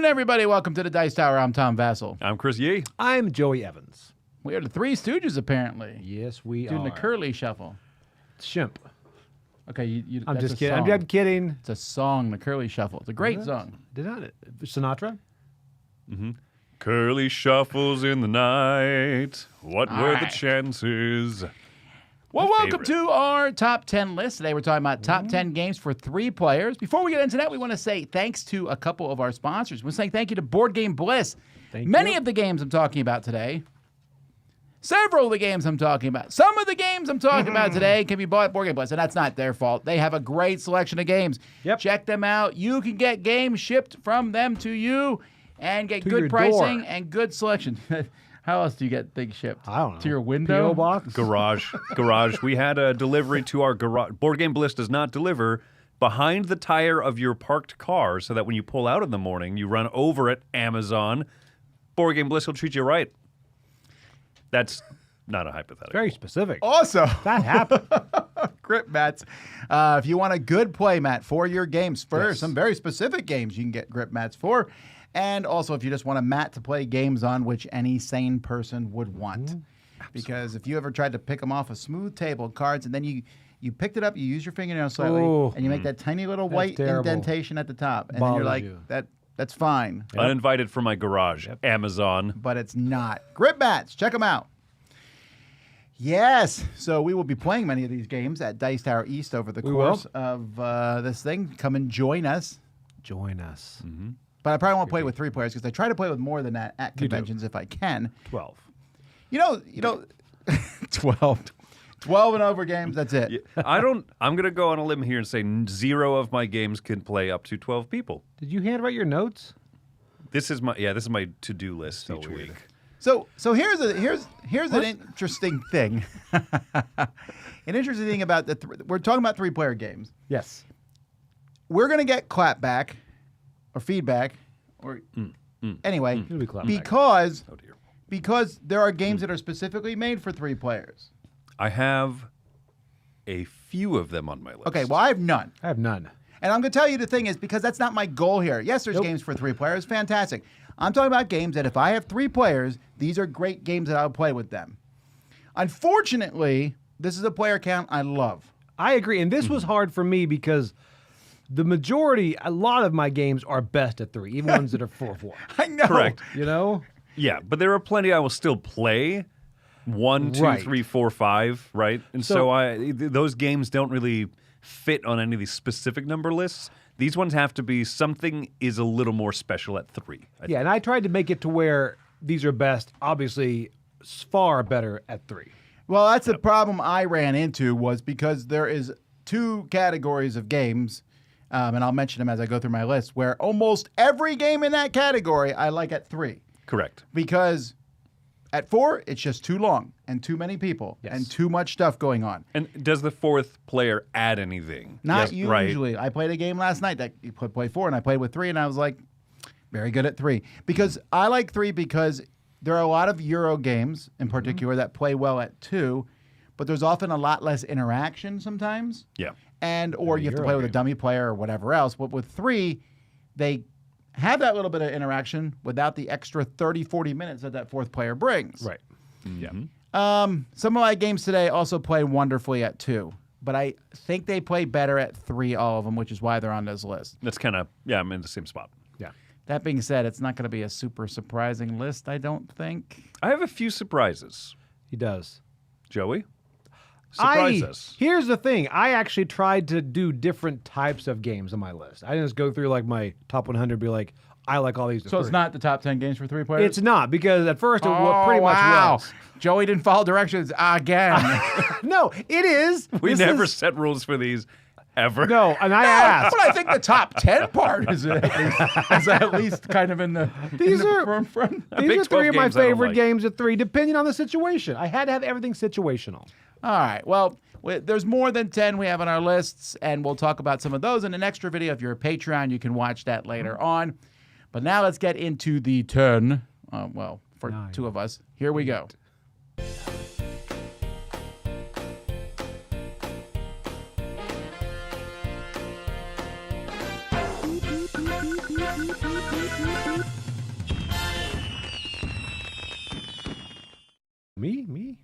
afternoon, everybody. Welcome to the Dice Tower. I'm Tom Vasel. I'm Chris Yee. I'm Joey Evans. We are the Three Stooges, apparently. Yes, we Doing are. the Curly Shuffle. Shimp. Okay, I'm that's just a kidding. song. I'm kidding. It's a song, the Curly Shuffle. It's a great song. Did not Sinatra? Curly shuffles in the night. What All were right. the chances? Well, My welcome favorite. to our top 10 list. Today we're talking about top 10 games for 3 players. Before we get into that, we want to say thanks to a couple of our sponsors. We're saying thank you to Board Game Bliss. Many of the games I'm talking about today, several of the games I'm talking about, some of the games I'm talking about today can be bought at Board Game Bliss, and that's not their fault. They have a great selection of games. Yep. Check them out. You can get games shipped from them to you and get To good your pricing door. and good selection. How else do you get things shipped? I don't know. To your window? P.O. box? Garage. We had a delivery to our garage. Board Game Bliss does not deliver behind the tire of your parked car so that when you pull out in the morning, you run over at Amazon. Board Game Bliss will treat you right. That's not a hypothetical. Very specific. Also, That happened. grip mats. If you want a good play mat for your games, for Yes. some very specific games, you can get grip mats for. And also, if you just want a mat to play games on, which any sane person would want. Because if you ever tried to pick them off a smooth table of cards and then you picked it up, you use your fingernail slightly, Oh. and you make that tiny little white terrible. indentation at the top. And then you're Bothers like, you. that's fine. Uninvited from my garage. Amazon. But it's not. Grip mats, check them out. Yes, so we will be playing many of these games at Dice Tower East over the We course will. of this thing. Come and join us. Join us. But I probably won't play with 3 players because I try to play with more than that at You do. conventions if I can. 12. You know, 12. 12 and over games, that's it. I'm going to go on a limb here and say 0 of my games can play up to 12 people. Did you handwrite your notes? This is my to-do list each weird. week. So here's an interesting thing. An interesting thing about we're talking about 3-player games. Yes. We're going to get clapback or feedback or anyway It'll be clapback. because Oh, dear. because there are games that are specifically made for 3 players. I have a few of them on my list. Okay, well I have none. I have none. And I'm going to tell you the thing is because that's not my goal here. Yes, there's games for 3 players, fantastic. I'm talking about games that if I have 3 players, these are great games that I'll play with them. Unfortunately, this is a player count I love. I agree. And this was hard for me because a lot of my games are best at 3, even ones that are 4-4. I know. Correct. You know? Yeah, but there are plenty I will still play. 1, 2, Right. 3, 4, 5, right? And so those games don't really fit on any of these specific number lists. These ones have to be something is a little more special at 3. Yeah, and I tried to make it to where these are best, obviously, far better at 3. Well, that's the problem I ran into was because there is 2 categories of games, and I'll mention them as I go through my list, where almost every game in that category I like at 3. Correct. Because at 4, it's just too long and too many people Yes. and too much stuff going on. And does the 4th player add anything? Not Yes, right. usually. I played a game last night that you could play 4, and I played with 3, and I was like, very good at 3. Because I like 3 because there are a lot of Euro games in particular that play well at 2, but there's often a lot less interaction sometimes. Yeah. Or you have to play with a dummy player or whatever else. But with 3, they have that little bit of interaction without the extra 30, 40 minutes that 4th player brings. Right. Yeah. Some of my games today also play wonderfully at 2, but I think they play better at 3, all of them, which is why they're on this list. That's kind of, I'm in the same spot. Yeah. That being said, it's not going to be a super surprising list, I don't think. I have a few surprises. He does. Joey? Surprise us. Here's the thing. I actually tried to do different types of games on my list. I didn't just go through like my top 100 and be like, I like all these. So it's not the top 10 games for 3 players? It's not, because at first it pretty much was. Joey didn't follow directions again. No, it is. We This never is- set rules for these ever. No, and I asked. But I think the top 10 part is at least kind of in the These are- front. These Big are 12 3 of my games I don't favorite like. games at 3, depending on the situation. I had to have everything situational. All right. Well, there's more than 10 we have on our lists, and we'll talk about some of those in an extra video. If you're a Patreon, you can watch that later on. But now let's get into the 10. For 2 of us. Here we go. Me?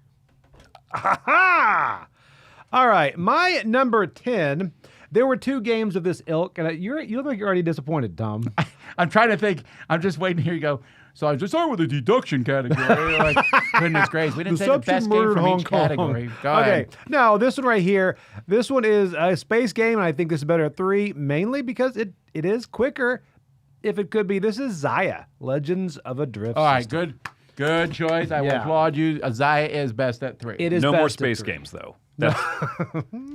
Ha! All right, my number 10. There were 2 games of this ilk, and you look like you're already disappointed, Tom. I'm trying to think. I'm just waiting to hear you go. So I just started with the deduction category. Like, goodness gracious, we didn't say the best game from each category. Go ahead. No, this one right here. This one is a space game, and I think this is better at 3, mainly because it is quicker. If it could be, this is Zaya, Legends of a Drift. All right, System. good choice. I will applaud you. Zaya is best at 3. It is no best more at space 3. games, though. That's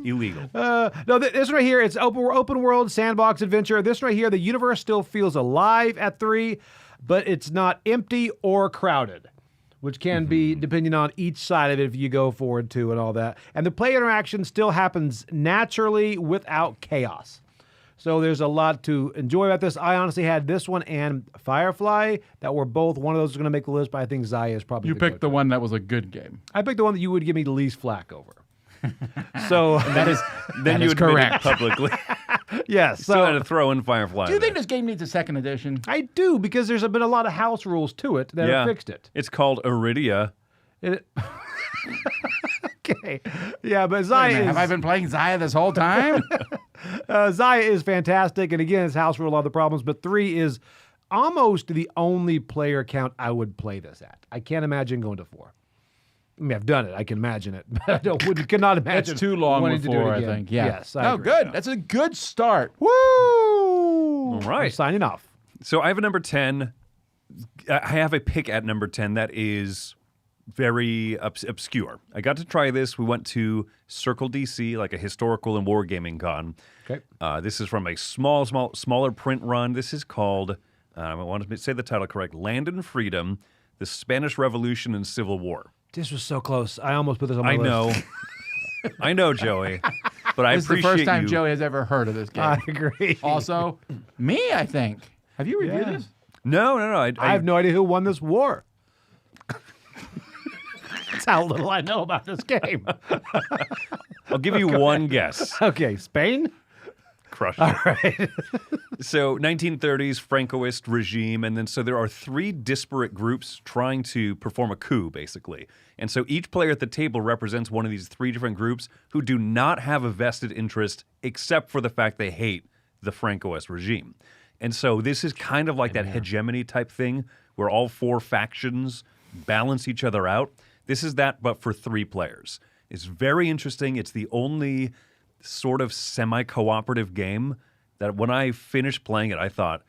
illegal. No, this one right here, it's open world sandbox adventure. This one right here, the universe still feels alive at 3, but it's not empty or crowded, which can be depending on each side of it if you go forward to and all that. And the play interaction still happens naturally without chaos. So there's a lot to enjoy about this. I honestly had this one and Firefly that were both one of those going to make the list, but I think Zaya is probably You picked the one that was a good game. I picked the one that you would give me the least flack over. So That is Then you is admit correct. it publicly. yes. Still had So to throw in Firefly. Do you think there. this game needs a second edition? I do, because there's been a lot of house rules to it that have fixed it. It's called Iridia. Okay. Yeah, but Wait a Zaya minute, have I been playing Zaya this whole time? Zaya is fantastic, and again, it's house rule, all the problems, but 3 is almost the only player count I would play this at. I can't imagine going to 4. I mean, I've done it. I can imagine it, but I cannot imagine. It's too long wanting with to do it 4, I again. think. Yeah. Yes. I No, agree. good. That's a good start. Woo! All right. I'm signing off. So I have a number 10. I have a pick at number 10 that is very obscure. I got to try this. We went to Circle DC, like a historical and wargaming con. Okay. This is from a smaller print run. This is called, I want to say the title correct, Land and Freedom, the Spanish Revolution and Civil War. This was so close. I almost put this on my I list. know. I know, Joey. But I This is the appreciate first time you. Joey has ever heard of this game. I agree. Also, me, I think. Have you reviewed Yeah. this? No. I have no idea who won this war. That's how little I know about this game. I'll give you one guess. Okay, Spain? Crush it. All right. So 1930s Francoist regime, and then so there are 3 disparate groups trying to perform a coup, basically. And so each player at the table represents one of these 3 different groups who do not have a vested interest except for the fact they hate the Francoist regime. And so this is kind of like that hegemony type thing where all 4 factions balance each other out. This is that, but for 3 players. It's very interesting. It's the only sort of semi-cooperative game that when I finished playing it, I thought,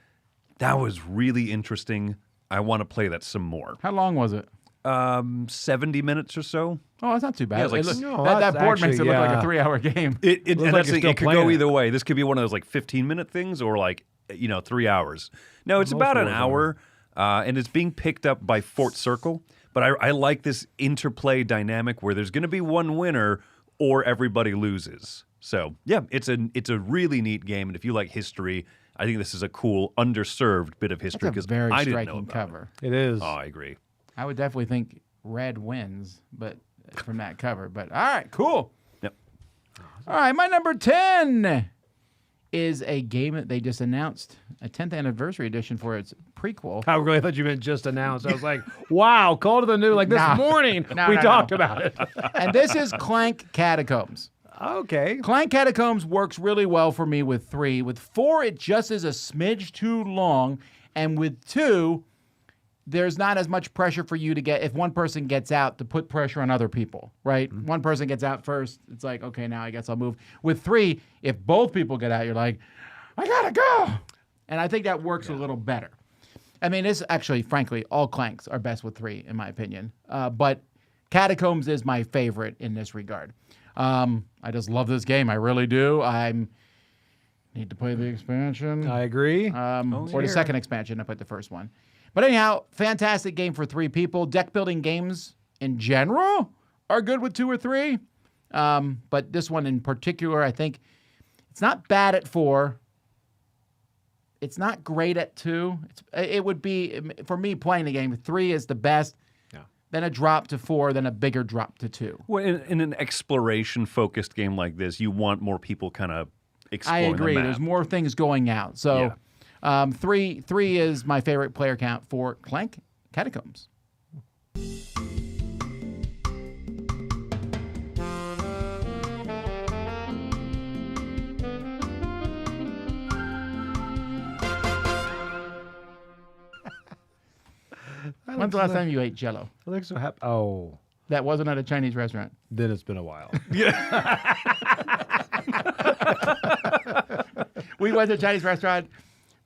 that was really interesting. I want to play that some more. How long was it? 70 minutes or so. Oh, that's not too bad. Yeah, it's like It look- No, that that's board makes it actually, look like a yeah. 3-hour game. It Looks and like that's you're the- still it could playing go it. either way. This could be one of those like 15-minute things or like 3 hours. No, it's about an hour, and it's being picked up by Fort Circle. But I like this interplay dynamic where there's going to be one winner or everybody loses. So yeah, it's a really neat game, and if you like history, I think this is a cool underserved bit of history That's a because very I didn't know striking about cover. It is. it. Oh, I agree. I would definitely think red wins, but from that cover. But all right, cool. Yep. All right, my number 10 is a game that they just announced, a 10th anniversary edition for its prequel. I really thought you meant just announced. I was like, wow, call to the new. Like this No. morning, No, we no, talked no. about it. And this is Clank Catacombs. Okay. Clank Catacombs works really well for me with 3. With 4, it just is a smidge too long. And with 2, there's not as much pressure for you to get, if one person gets out, to put pressure on other people, right? Mm-hmm. One person gets out first. It's like, okay, now I guess I'll move. With 3, if both people get out, you're like, I gotta go. And I think that works a little better. I mean, it's actually, frankly, all Clanks are best with 3, in my opinion. But Catacombs is my favorite in this regard. I just love this game. I really do. Need to play the expansion. I agree. Or the second expansion. I played the first one. But anyhow, fantastic game for 3 people. Deck building games in general are good with 2 or 3. But this one in particular, I think it's not bad at 4. It's not great at 2. It would be, for me, playing the game, 3 is the best. Then a drop to 4, then a bigger drop to 2. Well, in an exploration-focused game like this, you want more people kind of I exploring agree. the map. There's more things going out. So, Three is my favorite player count for Clank Catacombs. When's the last time you ate Jell-O? I look so happy. Oh, That wasn't at a Chinese restaurant. then it's been a while. We went to a Chinese restaurant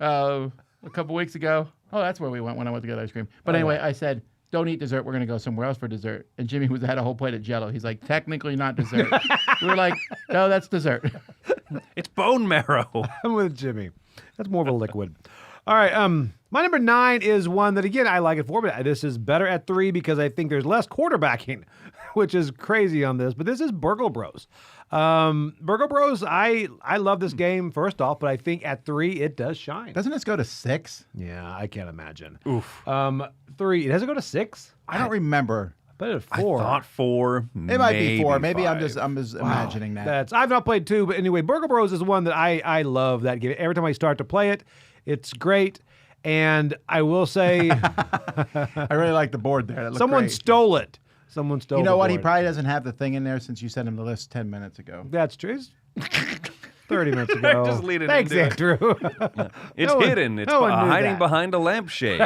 a couple weeks ago. Oh, that's where we went when I went to get ice cream. But anyway, I said, don't eat dessert. We're going to go somewhere else for dessert. And Jimmy had a whole plate of Jell-O. He's like, technically not dessert. We were like, no, that's dessert. It's bone marrow. I'm with Jimmy. That's more of a liquid. All right. My number 9 is one that, again, I like it for, but this is better at 3 because I think there's less quarterbacking, which is crazy on this. But this is Burgle Bros. Burgle Bros, I love this game, first off, but I think at 3, it does shine. Doesn't this go to 6? Yeah, I can't imagine. Oof. 3, does it go to 6? I don't remember. But it's 4. I thought 4. It might be 4. Maybe 5. I'm just imagining that. I've not played 2, but anyway, Burgle Bros is one that I love that game. Every time I start to play it, it's great. And I will say, I really like the board there. That looked someone great. stole it. Someone stole it. You know the what? He board. probably doesn't have the thing in there since you sent him the list 10 minutes ago. That's true. It's 30 minutes ago. Just leading Thanks, into it. Andrew. It's No one- hidden. It's no one knew hiding that. behind a lampshade.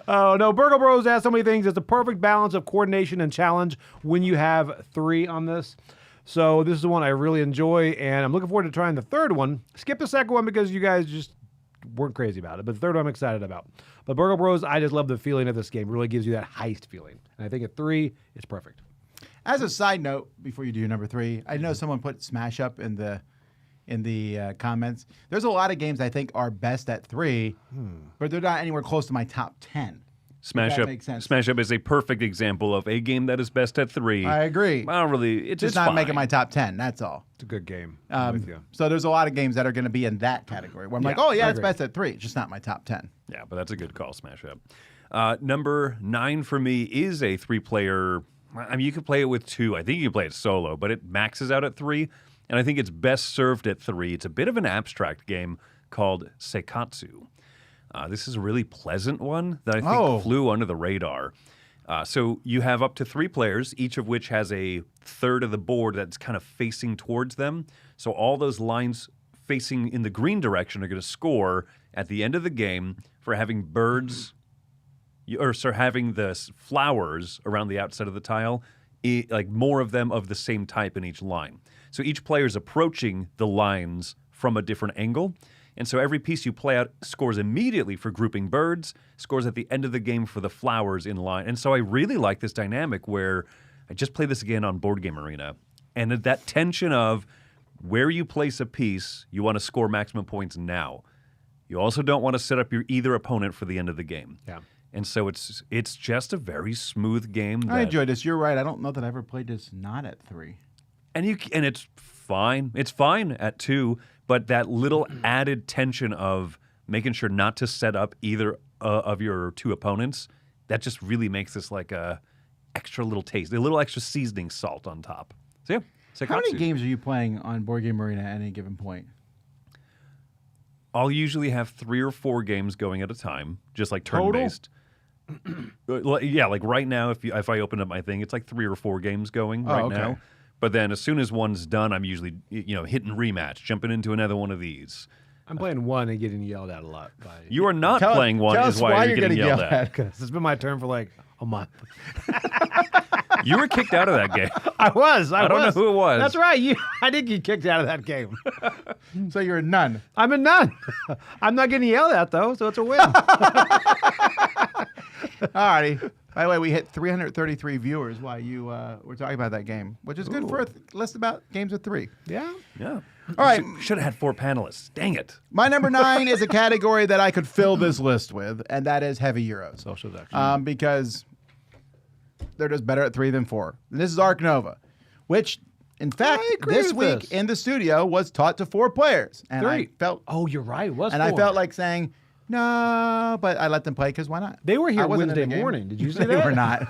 Oh, no. Burgle Bros has so many things. It's a perfect balance of coordination and challenge when you have 3 on this. So this is the one I really enjoy, and I'm looking forward to trying the third one. Skip the second one because you guys just weren't crazy about it, but the third one I'm excited about. But Burgle Bros, I just love the feeling of this game. It really gives you that heist feeling. And I think at 3, it's perfect. As a side note, before you do your number 3, I know someone put Smash Up in the comments. There's a lot of games I think are best at 3, but they're not anywhere close to my top 10. Smash that Up. makes sense. Smash Up is a perfect example of a game that is best at 3. I agree. I don't really. It's Just just not fine. making my top 10. That's all. It's a good game. I'm with you. So there's a lot of games that are going to be in that category where I'm like, Yeah, oh yeah, I it's agree. best at 3. It's just not my top 10. Yeah, but that's a good call, Smash Up. Number 9 for me is a 3-player. I mean, you could play it with 2. I think you can play it solo, but it maxes out at 3, and I think it's best served at 3. It's a bit of an abstract game called Seikatsu. This is a really pleasant one that I think flew under the radar. So you have up to 3 players, each of which has a third of the board that's kind of facing towards them. So all those lines facing in the green direction are going to score at the end of the game for having birds, or having the flowers around the outside of the tile, like more of them of the same type in each line. So each player is approaching the lines from a different angle. And so every piece you play out scores immediately for grouping birds, scores at the end of the game for the flowers in line. And so I really like this dynamic where I just played this again on Board Game Arena. And that tension of where you place a piece, you want to score maximum points now. You also don't want to set up your either opponent for the end of the game. Yeah. And so it's just a very smooth game. I enjoyed this. You're right. I don't know that I ever played this not at 3. And it's fine. It's fine at 2, but that little added tension of making sure not to set up either of your 2 opponents, that just really makes this like a extra little taste, a little extra seasoning salt on top. So yeah, How many Seikatsu. games are you playing on Board Game Arena at any given point? I'll usually have 3 or 4 games going at a time, just like turn-based. Yeah, like right now, if I open up my thing, it's like 3 or 4 games going right okay. now. But then as soon as one's done, I'm usually hitting rematch, jumping into another one of these. I'm playing 1 and getting yelled at a lot. You are not Tell- playing one, tell is us why, why you're getting yelled at. Because it's been my turn for like a month. You were kicked out of that game. I was. I don't know was. who it was. That's right. I did get kicked out of that game. So you're a nun. I'm a none. I'm not getting yelled at, though, so it's a win. Alrighty. By the way, we hit 333 viewers while you were talking about that game, which is good for a list about games of 3. Yeah. Yeah. All right. Should have had 4 panelists. Dang it. My number 9 is a category that I could fill this list with, and that is heavy Euros. Social deduction. Because they're just better at 3 than 4. And this is Arc Nova, which, in fact, agree this with week this. in the studio was taught to 4 players. And 3. I felt, Oh, you're right. It was and 4. I felt like saying, no, but I let them play because why not? They were here I wasn't in Wednesday the game. morning. Did you see They that? were not.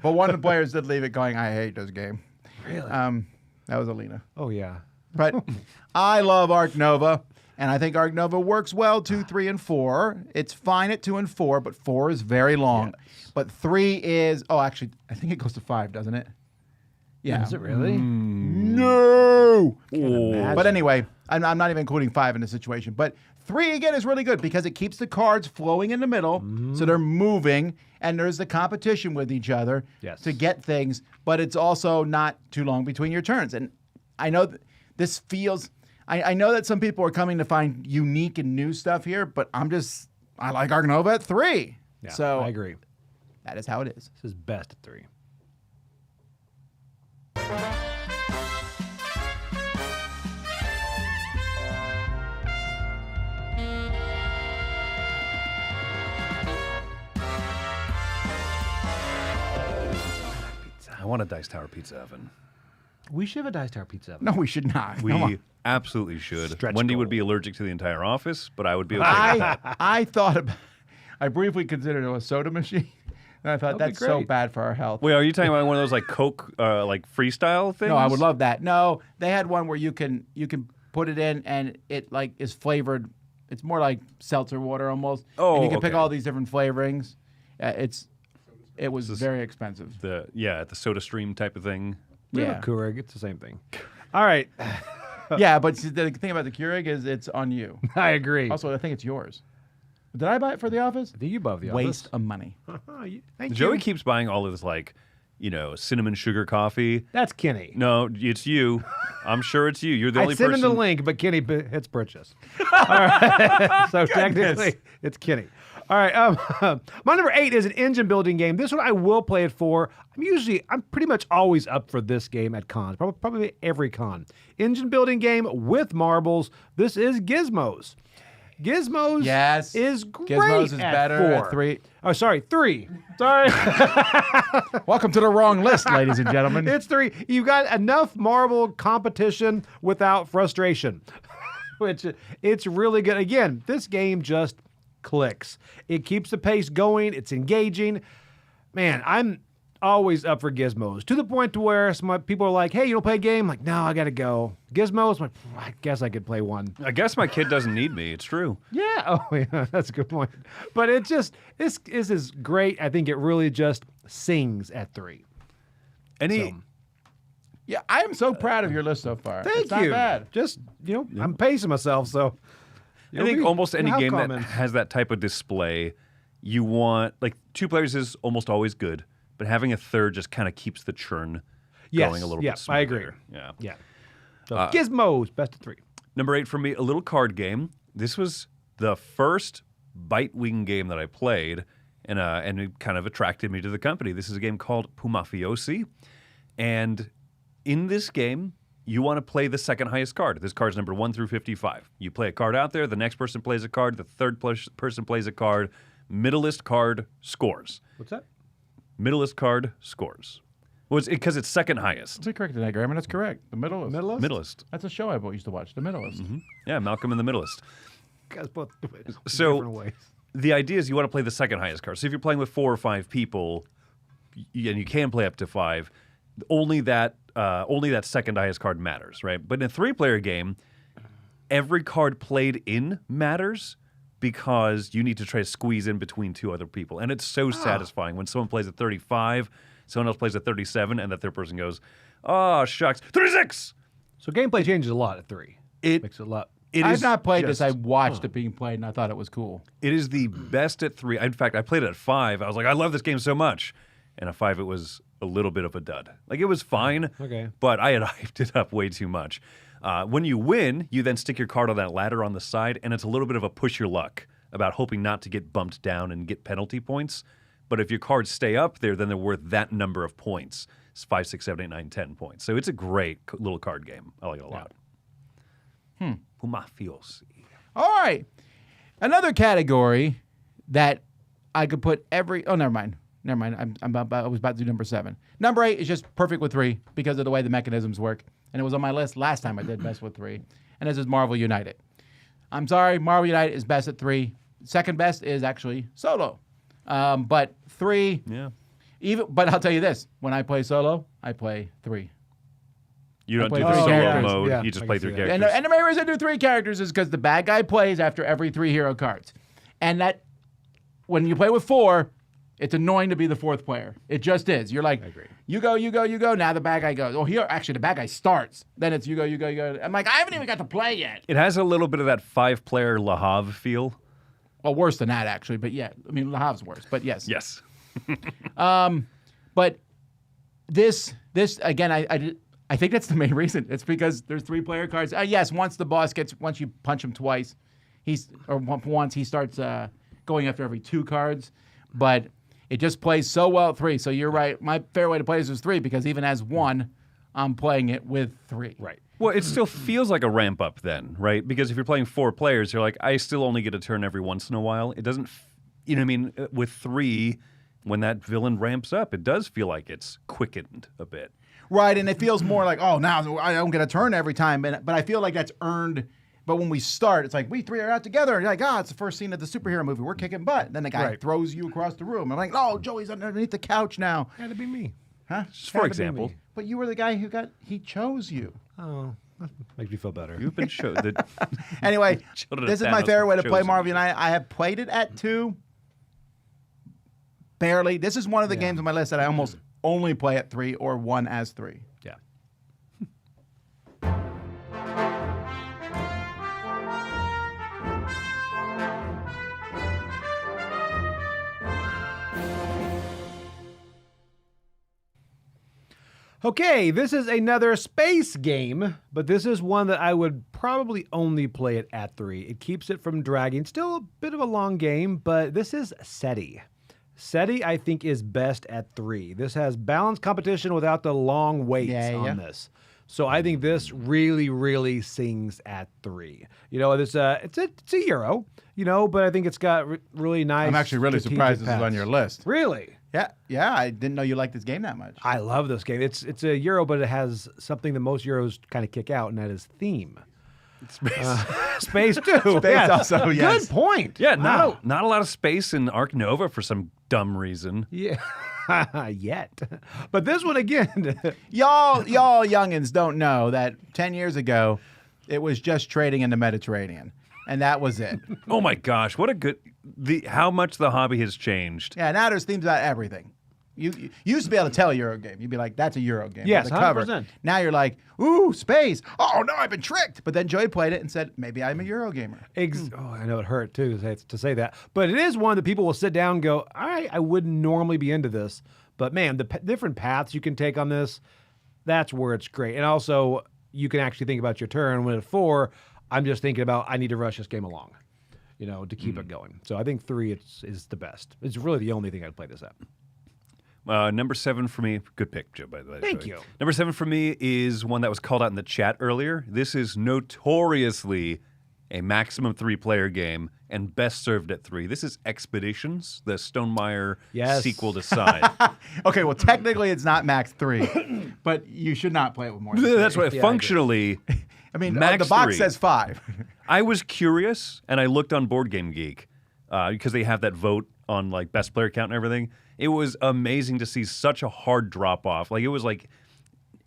But one of the players did leave it going, I hate this game. Really? That was Alina. Oh, yeah. But I love Arc Nova. And I think Arc Nova works well 2, 3, and 4. It's fine at 2 and 4, but 4 is very long. Yes. But 3 is, actually, I think it goes to 5, doesn't it? Yeah. Is it really? No. Imagine. But anyway, I'm not even including 5 in this situation. But 3, again, is really good because it keeps the cards flowing in the middle, so they're moving, and there's the competition with each other to get things, but it's also not too long between your turns. And I know this feels... I know that some people are coming to find unique and new stuff here, but I like Arc Nova at 3. Yeah, so I agree. That is how it is. This is best at 3. I want a Dice Tower Pizza Oven. We should have a Dice Tower Pizza Oven. No, we should not. We absolutely should. Stretch Wendy goal. would be allergic to the entire office, but I would be okay with that. I briefly considered a soda machine, and I thought That'd be that's so great. bad for our health. Wait, are you talking about one of those like Coke, like freestyle things? No, I would love that. No, they had one where you can put it in and it like is flavored. It's more like seltzer water almost. Oh, and you can pick okay. all these different flavorings. It was very expensive. the Soda Stream type of thing. We have Yeah. a Keurig. It's the same thing. All right. Yeah, but the thing about the Keurig is it's on you. I agree. Also, I think it's yours. Did I buy it for the office? I think you above the Waste of money. office. Thank Joey you. keeps buying all of this like, cinnamon sugar coffee. That's Kenny. No, it's you. I'm sure it's you. You're the I only sent person. him the link, but Kenny hits purchase. All right. So technically, it's Kenny. All right. My number 8 is an engine building game. This one I will play it for. I'm pretty much always up for this game at cons. Probably every con. Engine building game with marbles. This is Gizmos. Gizmos Yes. is great. Gizmos is at better 4. at 3. Oh, sorry, 3. Sorry. Welcome to the wrong list, ladies and gentlemen. It's 3. You've got enough marble competition without frustration, which it's really good. Again, this game just clicks. It keeps the pace going. It's engaging. Man, I'm always up for Gizmos to the point to where some people are like, hey, you don't play a game? I'm like, no, I got to go. Gizmos? I'm like, I guess I could play one. I guess my kid doesn't need me. It's true. Yeah. Oh, yeah. That's a good point. But it just, this is great. I think it really just sings at 3. Any Yeah, I am so proud of your list so far. Thank It's not you. bad. Just, I'm pacing myself, so. I think almost any have game that comments. has that type of display, you want, like, 2 players is almost always good, but having a third just kind of keeps the churn going a little bit smoother. I agree. Yeah. Yeah. So Gizmos, best of 3. Number 8 for me, a little card game. This was the first bite wing game that I played, and it kind of attracted me to the company. This is a game called Pumafiosi, and in this game, you want to play the second highest card. This card's number 1 through 55. You play a card out there, the next person plays a card, the third person plays a card, middleist card scores. What's that? Middleist card scores. Well, because it's second highest. That's correct, Diagram, and that's correct. The middle is. Middleist. That's a show I used to watch, The Middleist. Yeah, Malcolm in the Middleist. Guys both do it in So- different ways. The idea is you want to play the second highest card. So if you're playing with 4 or 5 people, and you can play up to 5, only that second highest card matters, right? But in a 3-player game, every card played in matters because you need to try to squeeze in between 2 other people, and it's so satisfying when someone plays a 35, someone else plays a 37, and that third person goes, "Oh shucks, 36." So gameplay changes a lot at 3. It Makes it a lot. it I've is not played this. I just- watched it being played, and I thought it was cool. It is the best at 3. In fact, I played it at 5. I was like, I love this game so much. And at 5, it was a little bit of a dud. Like, it was fine, Okay. but I had hyped it up way too much. When you win, you then stick your card on that ladder on the side, and it's a little bit of a push your luck about hoping not to get bumped down and get penalty points. But if your cards stay up there, then they're worth that number of points. It's 5, 6, 7, 8, 9, 10 points. So it's a great little card game. I like it a lot. Pumafiosi. All right. Another category that I could put every... Oh, never mind. I was about to do number 7. Number 8 is just perfect with 3 because of the way the mechanisms work. And it was on my list last time I did best with 3. And this is Marvel United. I'm sorry, Marvel United is best at 3. Second best is actually Solo. But 3... Yeah. But I'll tell you this. When I play Solo, I play 3. You don't play do the three solo characters. mode. Yeah, You just I play can 3 see that. characters. And the main reason I do 3 characters is because the bad guy plays after every 3 hero cards. And that, when you play with 4, it's annoying to be the 4th player. It just is. You're like, you go, you go, you go. Now the bad guy goes. Oh, here, actually, the bad guy starts. Then it's you go, you go, you go. I'm like, I haven't even got to play yet. It has a little bit of that 5-player Le Havre feel. Well, worse than that, actually. But yeah, I mean, Le Havre's worse. But yes. Yes. But this again, I think that's the main reason. It's because there's 3-player cards. Yes, once you punch him twice, once he starts going after every 2 cards. But it just plays so well at 3. So you're right. My favorite way to play this is 3 because even as 1, I'm playing it with 3. Right. Well, it still feels like a ramp up then, right? Because if you're playing 4 players, you're like, I still only get a turn every once in a while. It doesn't, you know what I mean? With 3, when that villain ramps up, it does feel like it's quickened a bit. Right, and it feels more like, oh, now I don't get a turn every time. But I feel like that's earned. But when we start, it's like, we 3 are out together. And you're like, it's the first scene of the superhero movie. We're kicking butt. Then the guy throws you across the room. I'm like, oh, Joey's underneath the couch now. Had to be me. Huh? Just for example. But you were the guy he chose you. Oh, that makes me feel better. You've been shown that. Anyway, Children of this is my Thanos favorite way to have play chosen Marvel you. United. I have played it at 2. Barely. This is one of the games on my list that I almost only play at 3 or 1 as 3. Yeah. Okay, this is another space game, but this is one that I would probably only play it at 3. It keeps it from dragging. Still a bit of a long game, but this is SETI. SETI, I think, is best at 3. This has balanced competition without the long waits on this. So I think this really, really sings at 3. You know, it's a Euro, you know, but I think it's got really nice. I'm actually really surprised this is on your list. Really? Yeah. I didn't know you liked this game that much. I love this game. It's a Euro, but it has something that most Euros kind of kick out, and that is theme. Space too. Space also, yes. Good point. Yeah, Wow. not a lot of space in Ark Nova for some dumb reason. Yeah. Yet. But this one again. Y'all youngins don't know that 10 years ago, it was just trading in the Mediterranean. And that was it. Oh my gosh, what a good how much the hobby has changed. Yeah, now there's themes about everything. You used to be able to tell a Euro game. You'd be like, that's a Euro game. Yes, with a cover. 100%. Now you're like, ooh, space. Oh, no, I've been tricked. But then Joey played it and said, maybe I'm a Euro gamer. Oh, I know it hurt too to say that. But it is one that people will sit down and go, all right, I wouldn't normally be into this. But man, the different paths you can take on this, that's where it's great. And also, you can actually think about your turn. When at 4, I'm just thinking about, I need to rush this game along, you know, to keep it going. So I think 3 is the best. It's really the only thing I'd play this at. Number 7 for me, good pick, Joe, by the way. Thank you. Number 7 for me is one that was called out in the chat earlier. This is notoriously a maximum 3-player game and best served at 3. This is Expeditions, the Stonemaier sequel to Side. Okay, well, technically it's not max 3, but you should not play it with more than 3. That's right. Functionally, I mean, max the box 3. says 5. I was curious, and I looked on Board Game Geek because they have that vote on like best player count and everything. It was amazing to see such a hard drop off. Like it was like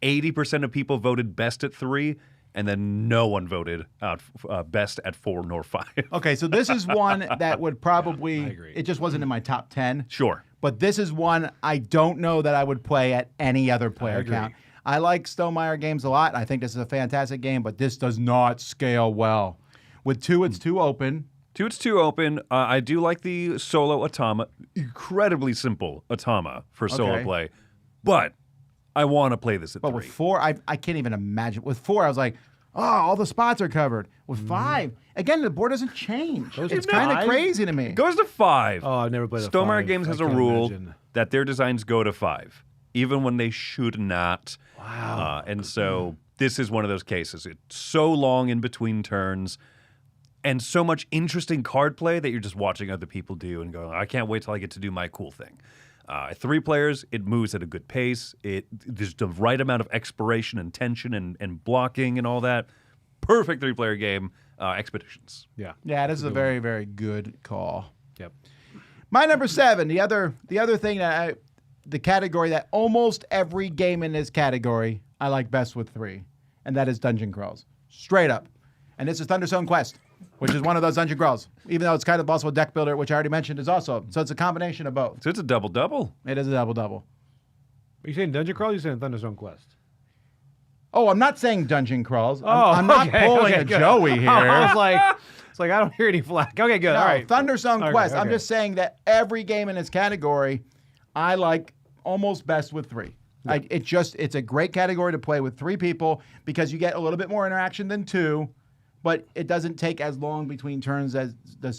80% of people voted best at 3, and then no one voted out best at 4 nor 5. Okay, so this is one that would probably, I agree. it just wasn't in my top 10. Sure. But this is one I don't know that I would play at any other player agree. count. I like Stonemaier games a lot. I think this is a fantastic game, but this does not scale well. With 2, it's too open. 2, it's too open. I do like the solo Automa. Incredibly simple Automa for solo Okay. play. But I want to play this at But 3. with 4, I can't even imagine. With 4, I was like, oh, all the spots are covered. With 5, again, the board doesn't change. Goes It's to kind of 5? crazy to me. Goes to 5. Oh, I've never played a Stonemaier 5. Games has I a can't rule imagine. that their designs go to 5, even when they should not. Wow. And so this is one of those cases. It's so long in between turns and so much interesting card play that you're just watching other people do and going, I can't wait till I get to do my cool thing. At 3 players, it moves at a good pace. There's the right amount of exploration and tension and blocking and all that. Perfect 3-player game. Expeditions. Yeah. Yeah, this is a very, very good call. Yep. My number 7, the other thing that the category that almost every game in this category I like best with 3, and that is Dungeon Crawls. Straight up. And this is Thunderstone Quest, which is one of those dungeon crawls, even though it's kind of also a deck builder, which I already mentioned is also. So it's a combination of both. So it's a double-double. It is a double-double. Are you saying Dungeon Crawl or are you saying Thunderstone Quest? Oh, I'm not saying dungeon crawls. Oh, I'm not okay, pulling okay, a good. Joey here. I was like, it's like I don't hear any flack. Okay, good. No, All right. Thunderstone Okay, Quest. I'm okay. just saying that every game in this category, I like almost best with 3. It's a great category to play with 3 people because you get a little bit more interaction than 2, but it doesn't take as long between turns as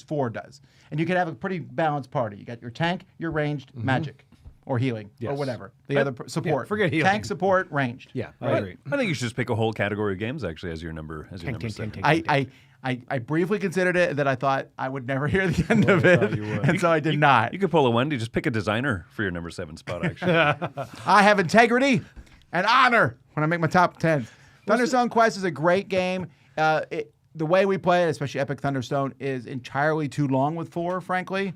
4 does. And you can have a pretty balanced party. You got your tank, your ranged, magic, or healing, or Yes. whatever. The other support. Yeah, forget healing. Tank, support, ranged. Yeah, I agree. I think you should just pick a whole category of games actually as your number. Tank. 7. I briefly considered it, that I thought I would never hear the end of it, and so I did not. You could pull a Wendy. Just pick a designer for your number 7 spot. Actually, I have integrity and honor when I make my top 10. Thunderstone Quest is a great game. The way we play it, especially Epic Thunderstone, is entirely too long with 4, frankly.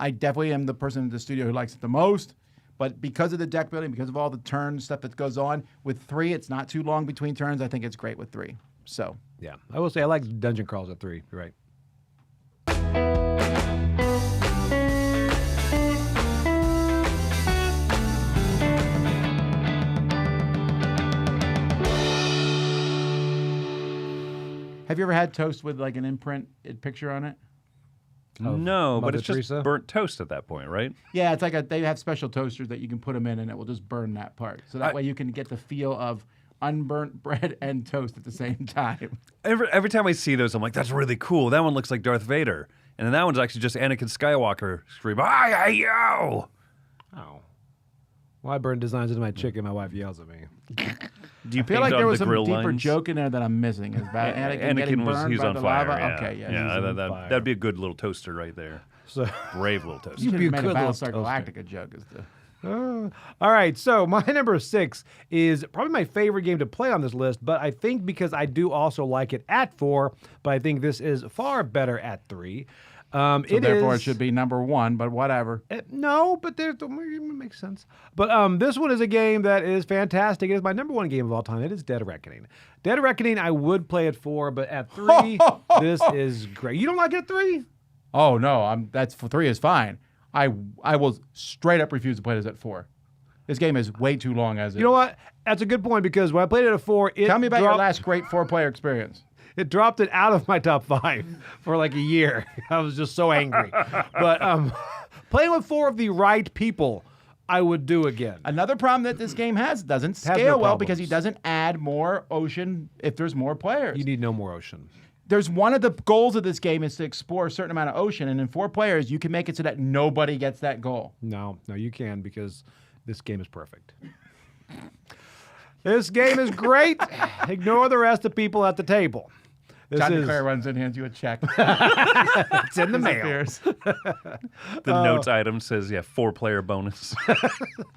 I definitely am the person in the studio who likes it the most. But because of the deck building, because of all the turn stuff that goes on, with 3, it's not too long between turns. I think it's great with 3. So, Yeah, I will say I like Dungeon Crawls at 3. You're right. have you ever had toast with like an imprint picture on it? no, but Mother it's just Teresa? burnt toast at that point, right? Yeah, it's like they have special toasters that you can put them in, and it will just burn that part. So that way you can get the feel of unburnt bread and toast at the same time. Every time I see those, I'm like, that's really cool. That one looks like Darth Vader, and then that one's actually just Anakin Skywalker screaming, "I hate you!" Oh. Well, I burn designs into my chicken. My wife yells at me. Do you I feel like there was the some grill deeper lines? joke in there that I'm missing. Is about Anakin getting burned he's by on the fire. lava? Yeah. Okay, yeah. he's on fire. That'd be a good little toaster right there. So, Brave little toaster. You should be a have made good a little Battlestar toaster. Galactica joke. Is the all right. So my number 6 is probably my favorite game to play on this list, but I think because I do also like it at 4, but I think this is far better at 3. so therefore it should be number 1, but whatever. No, but it makes sense. But this one is a game that is fantastic. It is my number 1 game of all time. It is Dead Reckoning. Dead Reckoning, I would play at 4, but at 3, this is great. You don't like it at 3? Oh no, that's 3 is fine. I will straight up refuse to play this at 4. This game is way too long as it. You know what? That's a good point because when I played it at 4, it Tell me about your dropped- last great 4-player experience. It dropped it out of my top 5 for like a year. I was just so angry. But playing with 4 of the right people, I would do again. Another problem that this game has, doesn't no scale well because he problems. doesn't add more ocean if there's more players. You need no more ocean. There's one of the goals of this game is to explore a certain amount of ocean, and in 4 players, you can make it so that nobody gets that goal. No, you can because this game is perfect. This game is great. Ignore the rest of people at the table. This John is DeClaire runs in, hands you a check. it's in the mail. Disappears. The notes item says, 4-player bonus.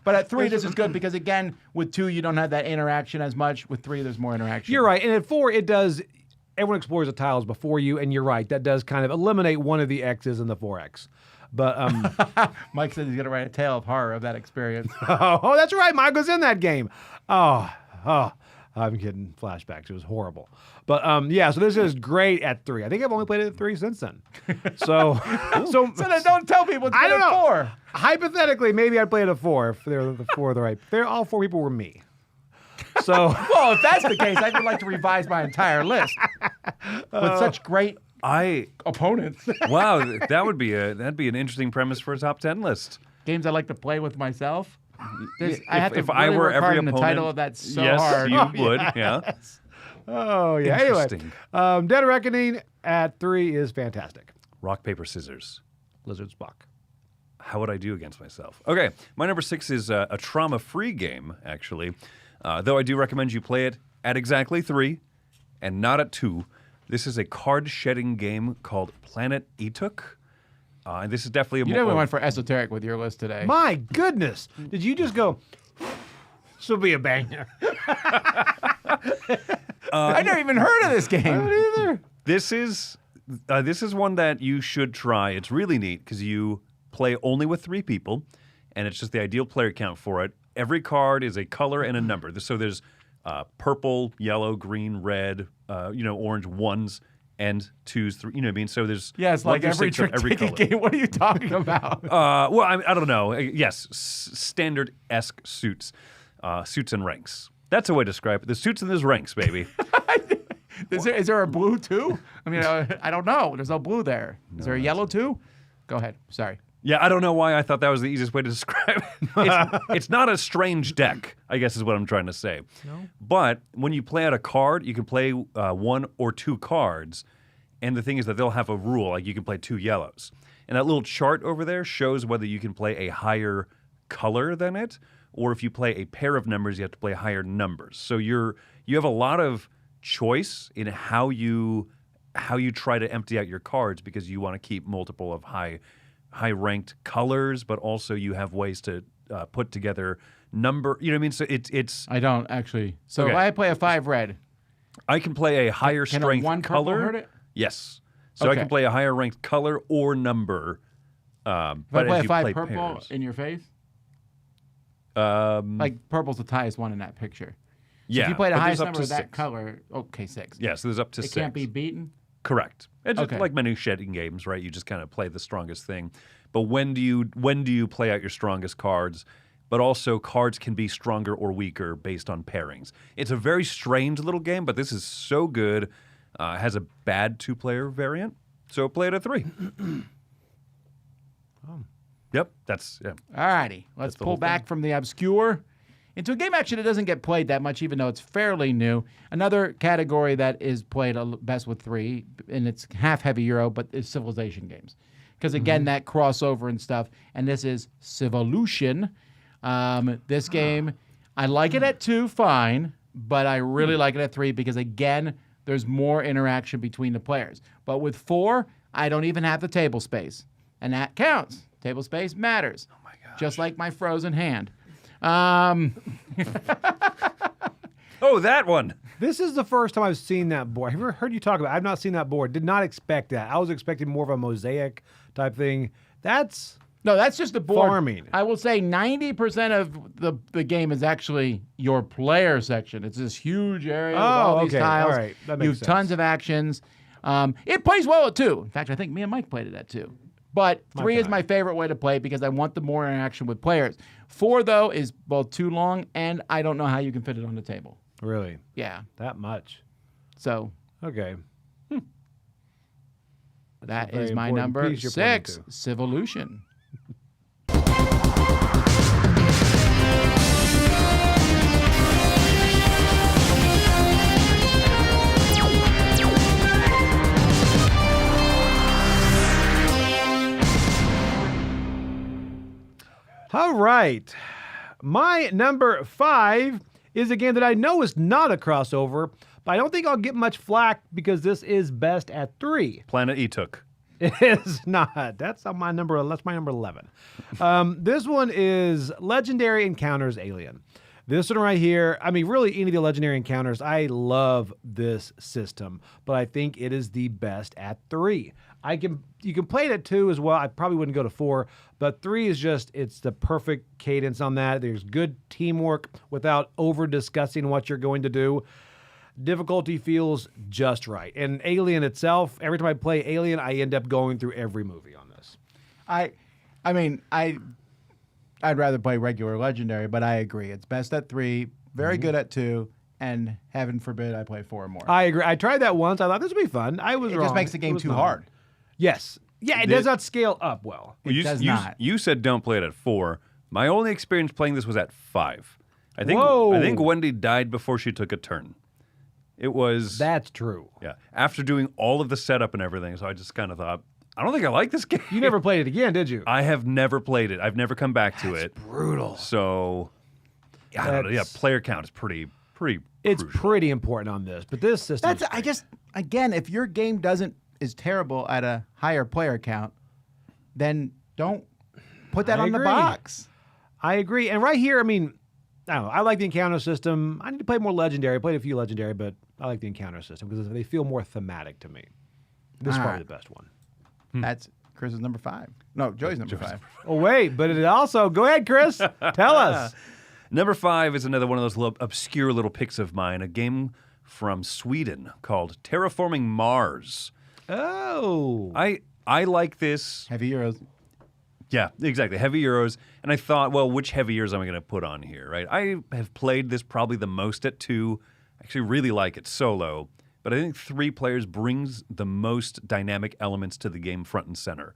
But at 3, this is good because, again, with 2, you don't have that interaction as much. With 3, there's more interaction. You're right. And at 4, it does. Everyone explores the tiles before you, and you're right. That does kind of eliminate one of the X's in the 4X. But Mike said he's going to write a tale of horror of that experience. oh, that's right. Michael's in that game. Oh, I'm getting flashbacks. It was horrible. But so this is great at 3. I think I've only played it at 3 since then. So So then don't tell people it's I good don't at know. 4. Hypothetically, maybe I'd play it at 4 if they're the 4 of the right. All 4 people were me. So Well, if that's the case, I would like to revise my entire list with such great opponents. Wow, that'd be an interesting premise for a top 10 list. Games I like to play with myself. If I were work hard every in the opponent, title of that so yes, hard. you would. Yeah. oh yeah. Anyway, Interesting. Dead Reckoning at 3 is fantastic. Rock, paper, scissors. Lizard Spock. How would I do against myself? Okay, my number 6 is a trauma-free game, actually. Though I do recommend you play it at exactly 3 and not at 2. This is a card-shedding game called Planet Etuk. And this is definitely You definitely went for esoteric with your list today. My goodness, did you just go? This will be a banger. I never even heard of this game. Either. This is one that you should try. It's really neat because you play only with 3 people, and it's just the ideal player count for it. every card is a color and a number. So there's purple, yellow, green, red, orange, ones and twos, three. You know what I mean? So there's it's one like through every six of trick every taking color. game. What are you talking about? Well, I don't know. Yes, standard-esque suits, suits and ranks. That's a way to describe it. The suits and there's ranks, baby. Is there a blue too? I mean, I don't know. There's no blue there. Is there a yellow too? Go ahead. Sorry. Yeah, I don't know why I thought that was the easiest way to describe it. It's not a strange deck, I guess is what I'm trying to say. No. But when you play out a card, you can play 1 or 2 cards. And the thing is that they'll have a rule, like you can play 2 yellows. And that little chart over there shows whether you can play a higher color than it, or if you play a pair of numbers, you have to play higher numbers. So you have a lot of choice in how you try to empty out your cards because you want to keep multiple of high ranked colors, but also you have ways to put together number. You know what I mean? So it's. I don't actually. So Okay. if I play a 5 red, I can play a higher can a strength 1 purple color. hurt it? Yes. So I Okay. can play a higher ranked color or number. If I but play as a you 5 play purple pairs. in your face, Um, like purple's the highest one in that picture. So yeah. if you play the but highest there's up number to of that 6. color, okay, 6. Yeah, so there's up to It 6. can't be beaten. Correct. It's just Okay. like many shedding games, right? You just kind of play the strongest thing. But when do you play out your strongest cards? But also cards can be stronger or weaker based on pairings. It's a very strange little game, but this is so good. It has a bad 2-player variant, so play it at 3. Yep, that's yeah. All righty, let's That's the pull whole back from the obscure into a game action that doesn't get played that much, even though it's fairly new. Another category that is played best with 3, and it's half heavy Euro, but it's civilization games. Because again, that crossover and stuff, and this is Civolution. This game, I like it at 2, fine, but I really like it at 3 because again, there's more interaction between the players. But with 4, I don't even have the table space, and that counts. Table space matters. Oh my gosh. Just like my frozen hand. Oh, that one. This is the first time I've seen that board. I've ever heard you talk about it. I've not seen that board. Did not expect that. I was expecting more of a mosaic type thing. That's No, that's just the board. Farming. I will say 90% of the game is actually your player section. It's this huge area with all these okay. tiles. All right. That You makes have tons sense. of actions. It plays well at 2. In fact, I think me and Mike played it at 2. But 3 is my favorite way to play because I want the more interaction with players. 4, though, is both too long, and I don't know how you can fit it on the table. really Yeah. that much. So Okay. that a very is my important number piece you're pointing 6, to. Civolution. All right. My number 5 is a game that I know is not a crossover, but I don't think I'll get much flack because this is best at 3. Planet E took. It is not. That's my number 11. This one is Legendary Encounters Alien. This one right here, I mean, really any of the Legendary Encounters, I love this system, but I think it is the best at 3. You can play it at 2 as well. I probably wouldn't go to 4, but 3 is it's the perfect cadence on that. There's good teamwork without over discussing what you're going to do. Difficulty feels just right. And Alien itself, every time I play Alien, I end up going through every movie on this. I mean, I'd rather play regular Legendary, but I agree. It's best at 3, very good at 2, and heaven forbid I play 4 or more. I agree. I tried that once. I thought this would be fun. I was It wrong. just makes the game was too not. hard. Yes. Yeah, it does not scale up well. You, does you, not. you said don't play it at 4. My only experience playing this was at 5. I think Whoa. I think Wendy died before she took a turn. It was That's true. yeah. After doing all of the setup and everything, so I just kind of thought, I don't think I like this game. You never played it again, did you? I have never played it. I've never come back to it. Brutal. So I don't know. Yeah, That's- player count is pretty It's crucial. pretty important on this, but this system. Again, if your game is terrible at a higher player count, then don't put that I on the agree. box. I agree. And right here, I mean, I don't know. I like the encounter system. I need to play more Legendary. I played a few Legendary, but I like the encounter system because they feel more thematic to me. This is All probably right. the best one. That's Chris's number 5. No, Joey's number 5. Oh, wait, but it also, go ahead, Chris. Tell us. Number 5 is another one of those obscure little picks of mine, a game from Sweden called Terraforming Mars. Oh. I like this. Heavy Euros. Yeah, exactly. Heavy Euros. And I thought, well, which heavy Euros am I going to put on here, right? I have played this probably the most at 2. I actually really like it solo. But I think 3 players brings the most dynamic elements to the game front and center.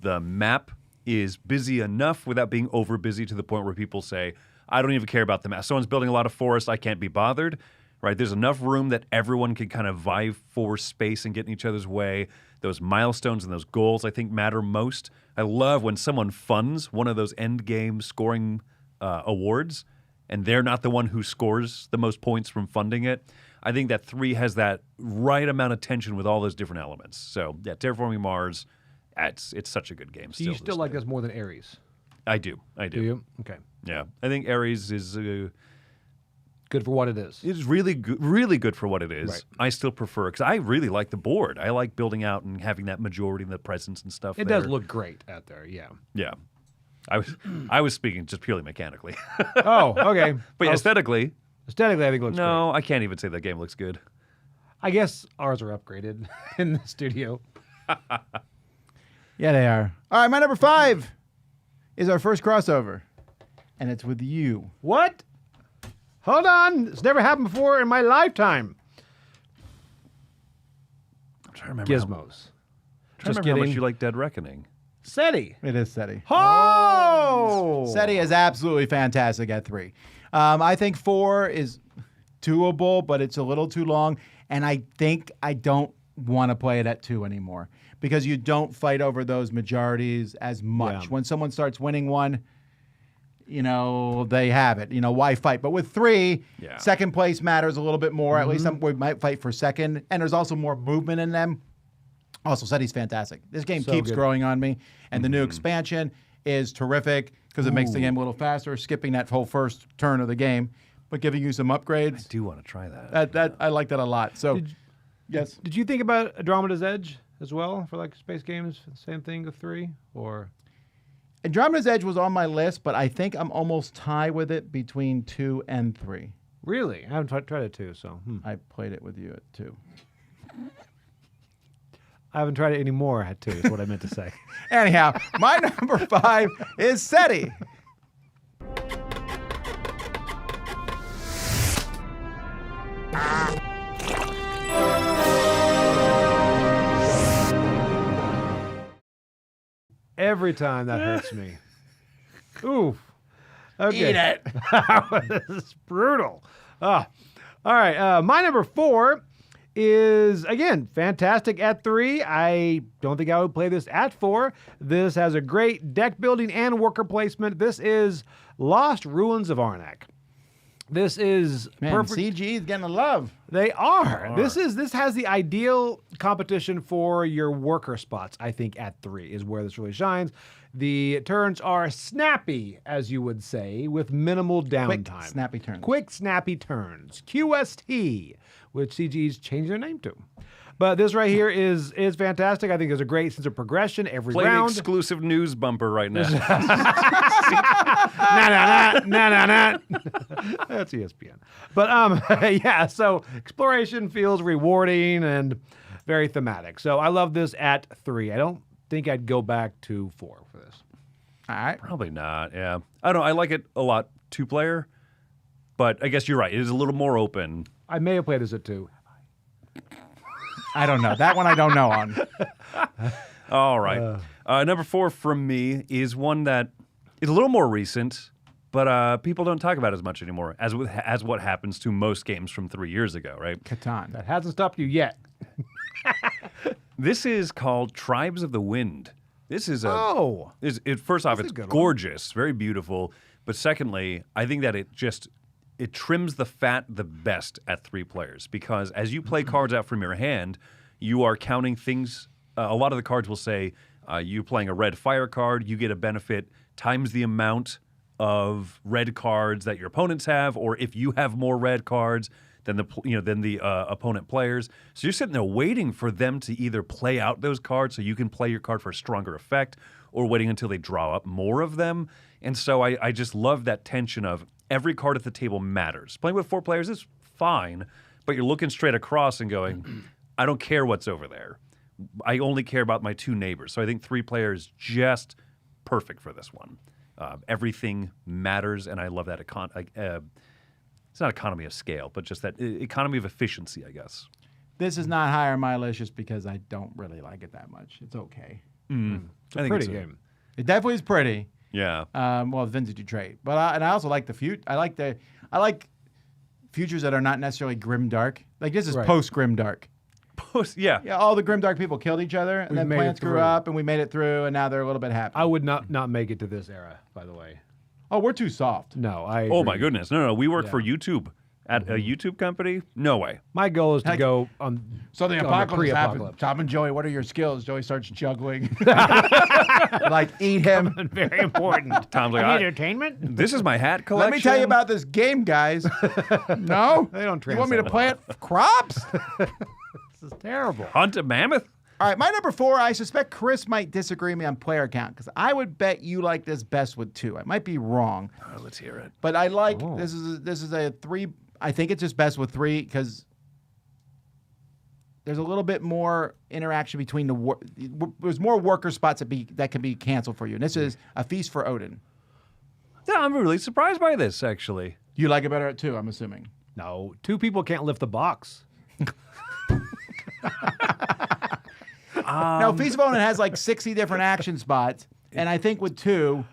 The map is busy enough without being over busy to the point where people say, I don't even care about the map. Someone's building a lot of forest, I can't be bothered. Right? There's enough room that everyone can kind of vie for space and get in each other's way. Those milestones and those goals, I think, matter most. I love when someone funds one of those end game scoring awards, and they're not the one who scores the most points from funding it. I think that 3 has that right amount of tension with all those different elements. So, yeah, Terraforming Mars, it's such a good game. Do you still like this more than Ares? I do. Do you? Okay. Yeah. I think Ares is... Good for what it is. It's really good for what it is. Right. I still prefer, because I really like the board. I like building out and having that majority and the presence and stuff. It does look great out there, yeah. Yeah. I was speaking just purely mechanically. Oh, okay. But aesthetically, I think it looks great. no, I can't even say the game looks good. I guess ours are upgraded in the studio. Yeah, they are. All right, my number 5 is our first crossover, and it's with you. What? Hold on. It's never happened before in my lifetime. I'm trying to remember. Gizmos. How much you like Dead Reckoning. SETI. It is SETI. Oh! SETI is absolutely fantastic at 3. I think 4 is doable, but it's a little too long, and I think I don't want to play it at 2 anymore because you don't fight over those majorities as much. Yeah. When someone starts winning one, they have it. Why fight? But with 3, second place matters a little bit more. At least we might fight for second. And there's also more movement in them. Also, SETI's fantastic. This game keeps growing on me. And the new expansion is terrific because it makes the game a little faster, skipping that whole first turn of the game, but giving you some upgrades. I do want to try that. That I like that a lot. So, yes. Did you think about Andromeda's Edge as well for like space games? Same thing with 3? Or... Andromeda's Edge was on my list, but I think I'm almost tied with it between 2 and 3. Really? I haven't tried it too, so. I played it with you at 2. I haven't tried it anymore at 2, is what I meant to say. Anyhow, my number 5 is SETI. Every time that hurts me. Ooh. Okay. Eat it. This is brutal. All right. My number 4 is, again, fantastic at 3. I don't think I would play this at 4. This has a great deck building and worker placement. This is Lost Ruins of Arnak. This is perfect. CG is getting the love. They are. This has the ideal competition for your worker spots, I think, at 3 is where this really shines. The turns are snappy, as you would say, with minimal downtime. Quick, snappy turns. Quick, snappy turns. QST, which CG's changed their name to. But this right here is fantastic. I think there's a great sense of progression every Play round. the exclusive news bumper right now. Nah. That's ESPN. But yeah, so exploration feels rewarding and very thematic. So I love this at 3. I don't think I'd go back to 4 for this. All right. Probably not, yeah. I don't know. I like it a lot 2-player, but I guess you're right. It is a little more open. I may have played this at 2. I don't know. That one I don't know on. All right. Number 4 from me is one that is a little more recent, but people don't talk about as much anymore as what happens to most games from 3 years ago, right? Catan. That hasn't stopped you yet. This is called Tribes of the Wind. This is first off, it's gorgeous, very beautiful. But secondly, I think that it trims the fat the best at 3 players because as you play cards out from your hand, you are counting things. A lot of the cards will say you're playing a red fire card, you get a benefit times the amount of red cards that your opponents have, or if you have more red cards than the opponent players. So you're sitting there waiting for them to either play out those cards so you can play your card for a stronger effect, or waiting until they draw up more of them. And so I just love that tension of every card at the table matters. Playing with 4 players is fine, but you're looking straight across and going, I don't care what's over there. I only care about my 2 neighbors. So I think 3 players just perfect for this one. Everything matters, and I love that. It's not economy of scale, but just that economy of efficiency, I guess. This is not higher on my list just because I don't really like it that much. It's okay. It's a pretty game. It definitely is pretty. Yeah. Well, vintage trait, but I also like the future. I like futures that are not necessarily grim dark. Like this is post grim dark. Yeah. Yeah, all the grimdark people killed each other, and then plants grew up, and we made it through, and now they're a little bit happy. I would not make it to this era, by the way. Oh, we're too soft. No, I. Oh agree. my goodness! No, we work for YouTube at a YouTube company. No way. My goal is to go on. So the on apocalypse happens. pre-apocalypse. Tom and Joey, what are your skills? Joey starts juggling. Like eat him. Very important. Tom's like, entertainment. this is my hat collection. Let me tell you about this game, guys. No, They don't You want me to translate plant crops? This is terrible. Hunt a mammoth. All right, my number 4. I suspect Chris might disagree with me on player count because I would bet you like this best with 2. I might be wrong, Oh, let's hear it. but I like this is a 3. I think it's just best with 3 because there's a little bit more interaction between there's more worker spots that can be canceled for you. And this is a feast for Odin. Yeah, I'm really surprised by this, actually. You like it better at 2, I'm assuming. No, 2 people can't lift the box. No, Feast of Odin has like 60 different action spots, and I think with 2,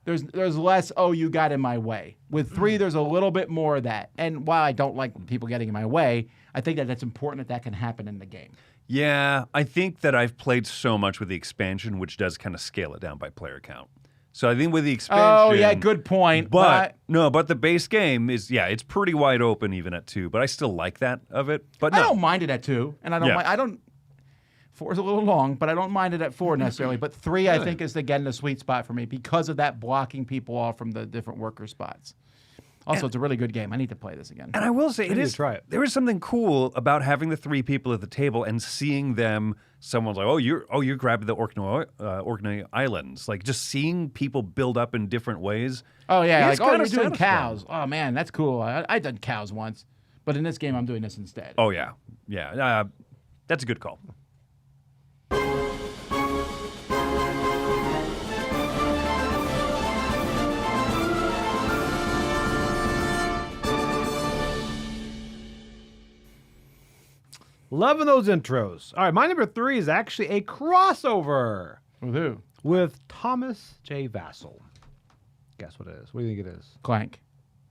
there's less. Oh, you got in my way. With 3, there's a little bit more of that. And while I don't like people getting in my way, I think that's important that can happen in the game. Yeah, I think that I've played so much with the expansion, which does kind of scale it down by player count. So I think with the expansion. Oh yeah, good point. But the base game is it's pretty wide open even at 2. But I still like that of it. But no. I don't mind it at 2, and I don't. I don't. 4 is a little long, but I don't mind it at 4 necessarily. But 3, I think, is again the sweet spot for me because of that blocking people off from the different worker spots. Also, it's a really good game. I need to play this again. And I will say, need to try it. There is something cool about having the 3 people at the table and seeing them. Someone's like, you're grabbing the Orkney Islands. Like just seeing people build up in different ways. Oh yeah, like kinda you're doing satisfying. cows. Oh man, that's cool. I done cows once, but in this game, I'm doing this instead. Oh yeah, that's a good call. Loving those intros. All right, my number 3 is actually a crossover With who? with Thomas J. Vasel. Guess what it is? What do you think it is? Clank.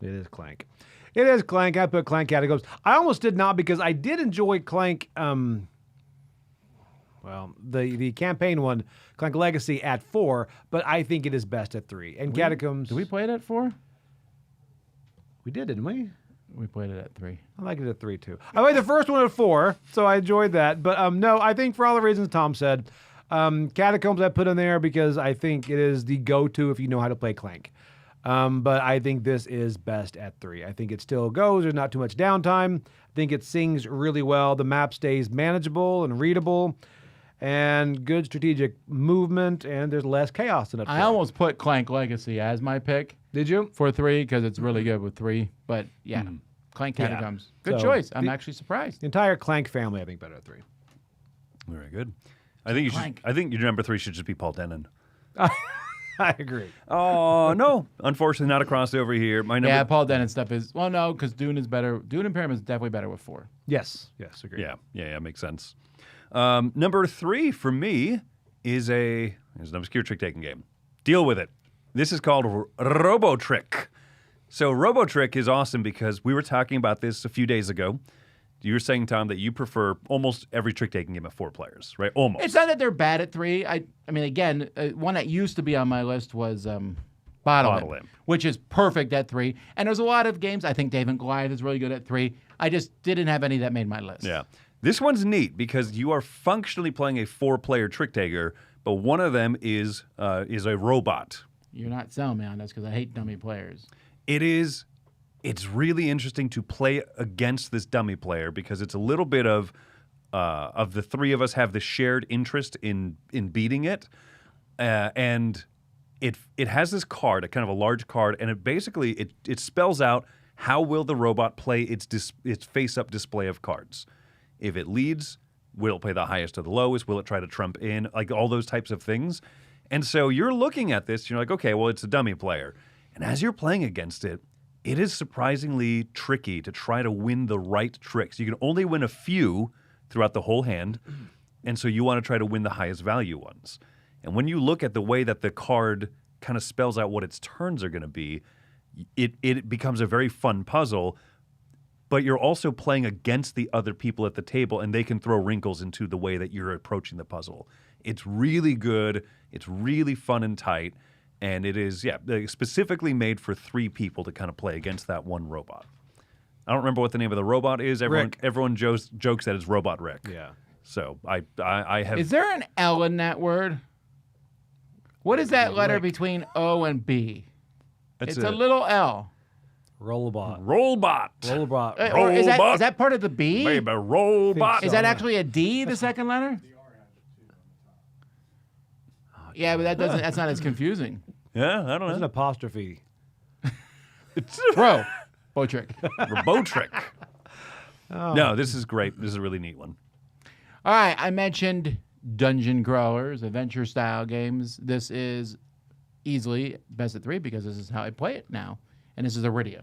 It is Clank. It is Clank. I put Clank categories. I almost did not because I did enjoy Clank. The campaign one, Clank Legacy at 4, but I think it is best at 3. And Catacombs. Did we play it at 4? We did, didn't we? We played it at 3. I like it at 3 too. I played the first one at 4, so I enjoyed that. But no, I think for all the reasons Tom said, Catacombs I put in there because I think it is the go-to if you know how to play Clank. But I think this is best at 3. I think it still goes. There's not too much downtime. I think it sings really well. The map stays manageable and readable, and good strategic movement, and there's less chaos in it. I almost put Clank Legacy as my pick. Did you? For 3 because it's really good with 3. But yeah, Clank Catacombs. Good So, choice. I'm actually surprised. The entire Clank family, I think, better at 3. Very good. I think your number 3 should just be Paul Denon. I agree. Oh no! Unfortunately, not a crossover here. My number. Yeah, Paul Denon stuff is no, because Dune is better. Dune and Pyramid is definitely better with 4. Yes, agree. Yeah, makes sense. Number 3 for me is an obscure trick-taking game. Deal with it. This is called Robo Trick. So Robo Trick is awesome because we were talking about this a few days ago. You were saying, Tom, that you prefer almost every trick-taking game of 4 players, right? Almost. It's not that they're bad at 3. I mean, again, one that used to be on my list was Bottle Imp, which is perfect at 3. And there's a lot of games. I think Dave and Goliath is really good at 3. I just didn't have any that made my list. Yeah. This one's neat because you are functionally playing a 4-player trick-taker, but one of them is a robot. You're not selling me on this because I hate dummy players. It's really interesting to play against this dummy player because it's a little bit of the 3 of us have the shared interest in beating it, and it has this card, a kind of a large card, and it basically it spells out how will the robot play its face-up display of cards. If it leads, will it play the highest or the lowest? Will it try to trump in? Like all those types of things. And so you're looking at this, you're like, okay, well, it's a dummy player. And as you're playing against it, it is surprisingly tricky to try to win the right tricks. You can only win a few throughout the whole hand, and so you want to try to win the highest value ones. And when you look at the way that the card kind of spells out what its turns are going to be, it becomes a very fun puzzle, but you're also playing against the other people at the table, and they can throw wrinkles into the way that you're approaching the puzzle. It's really good. It's really fun and tight. And it is, specifically made for 3 people to kind of play against that one robot. I don't remember what the name of the robot is. Everyone jokes that it's Robot Rick. Yeah. So I have. Is there an L in that word? What is that letter between O and B? It's a little L. Rollbot. Robot. Rollbot. Or is that part of the B? Baby, robot. Is that actually a D, the second letter? Yeah, but that's not as confusing. Yeah, I don't know. It's an apostrophe. Botrick. Botrick. No, this is great. This is a really neat one. All right, I mentioned dungeon crawlers, adventure-style games. This is easily best of 3 because this is how I play it now, and this is Iridia.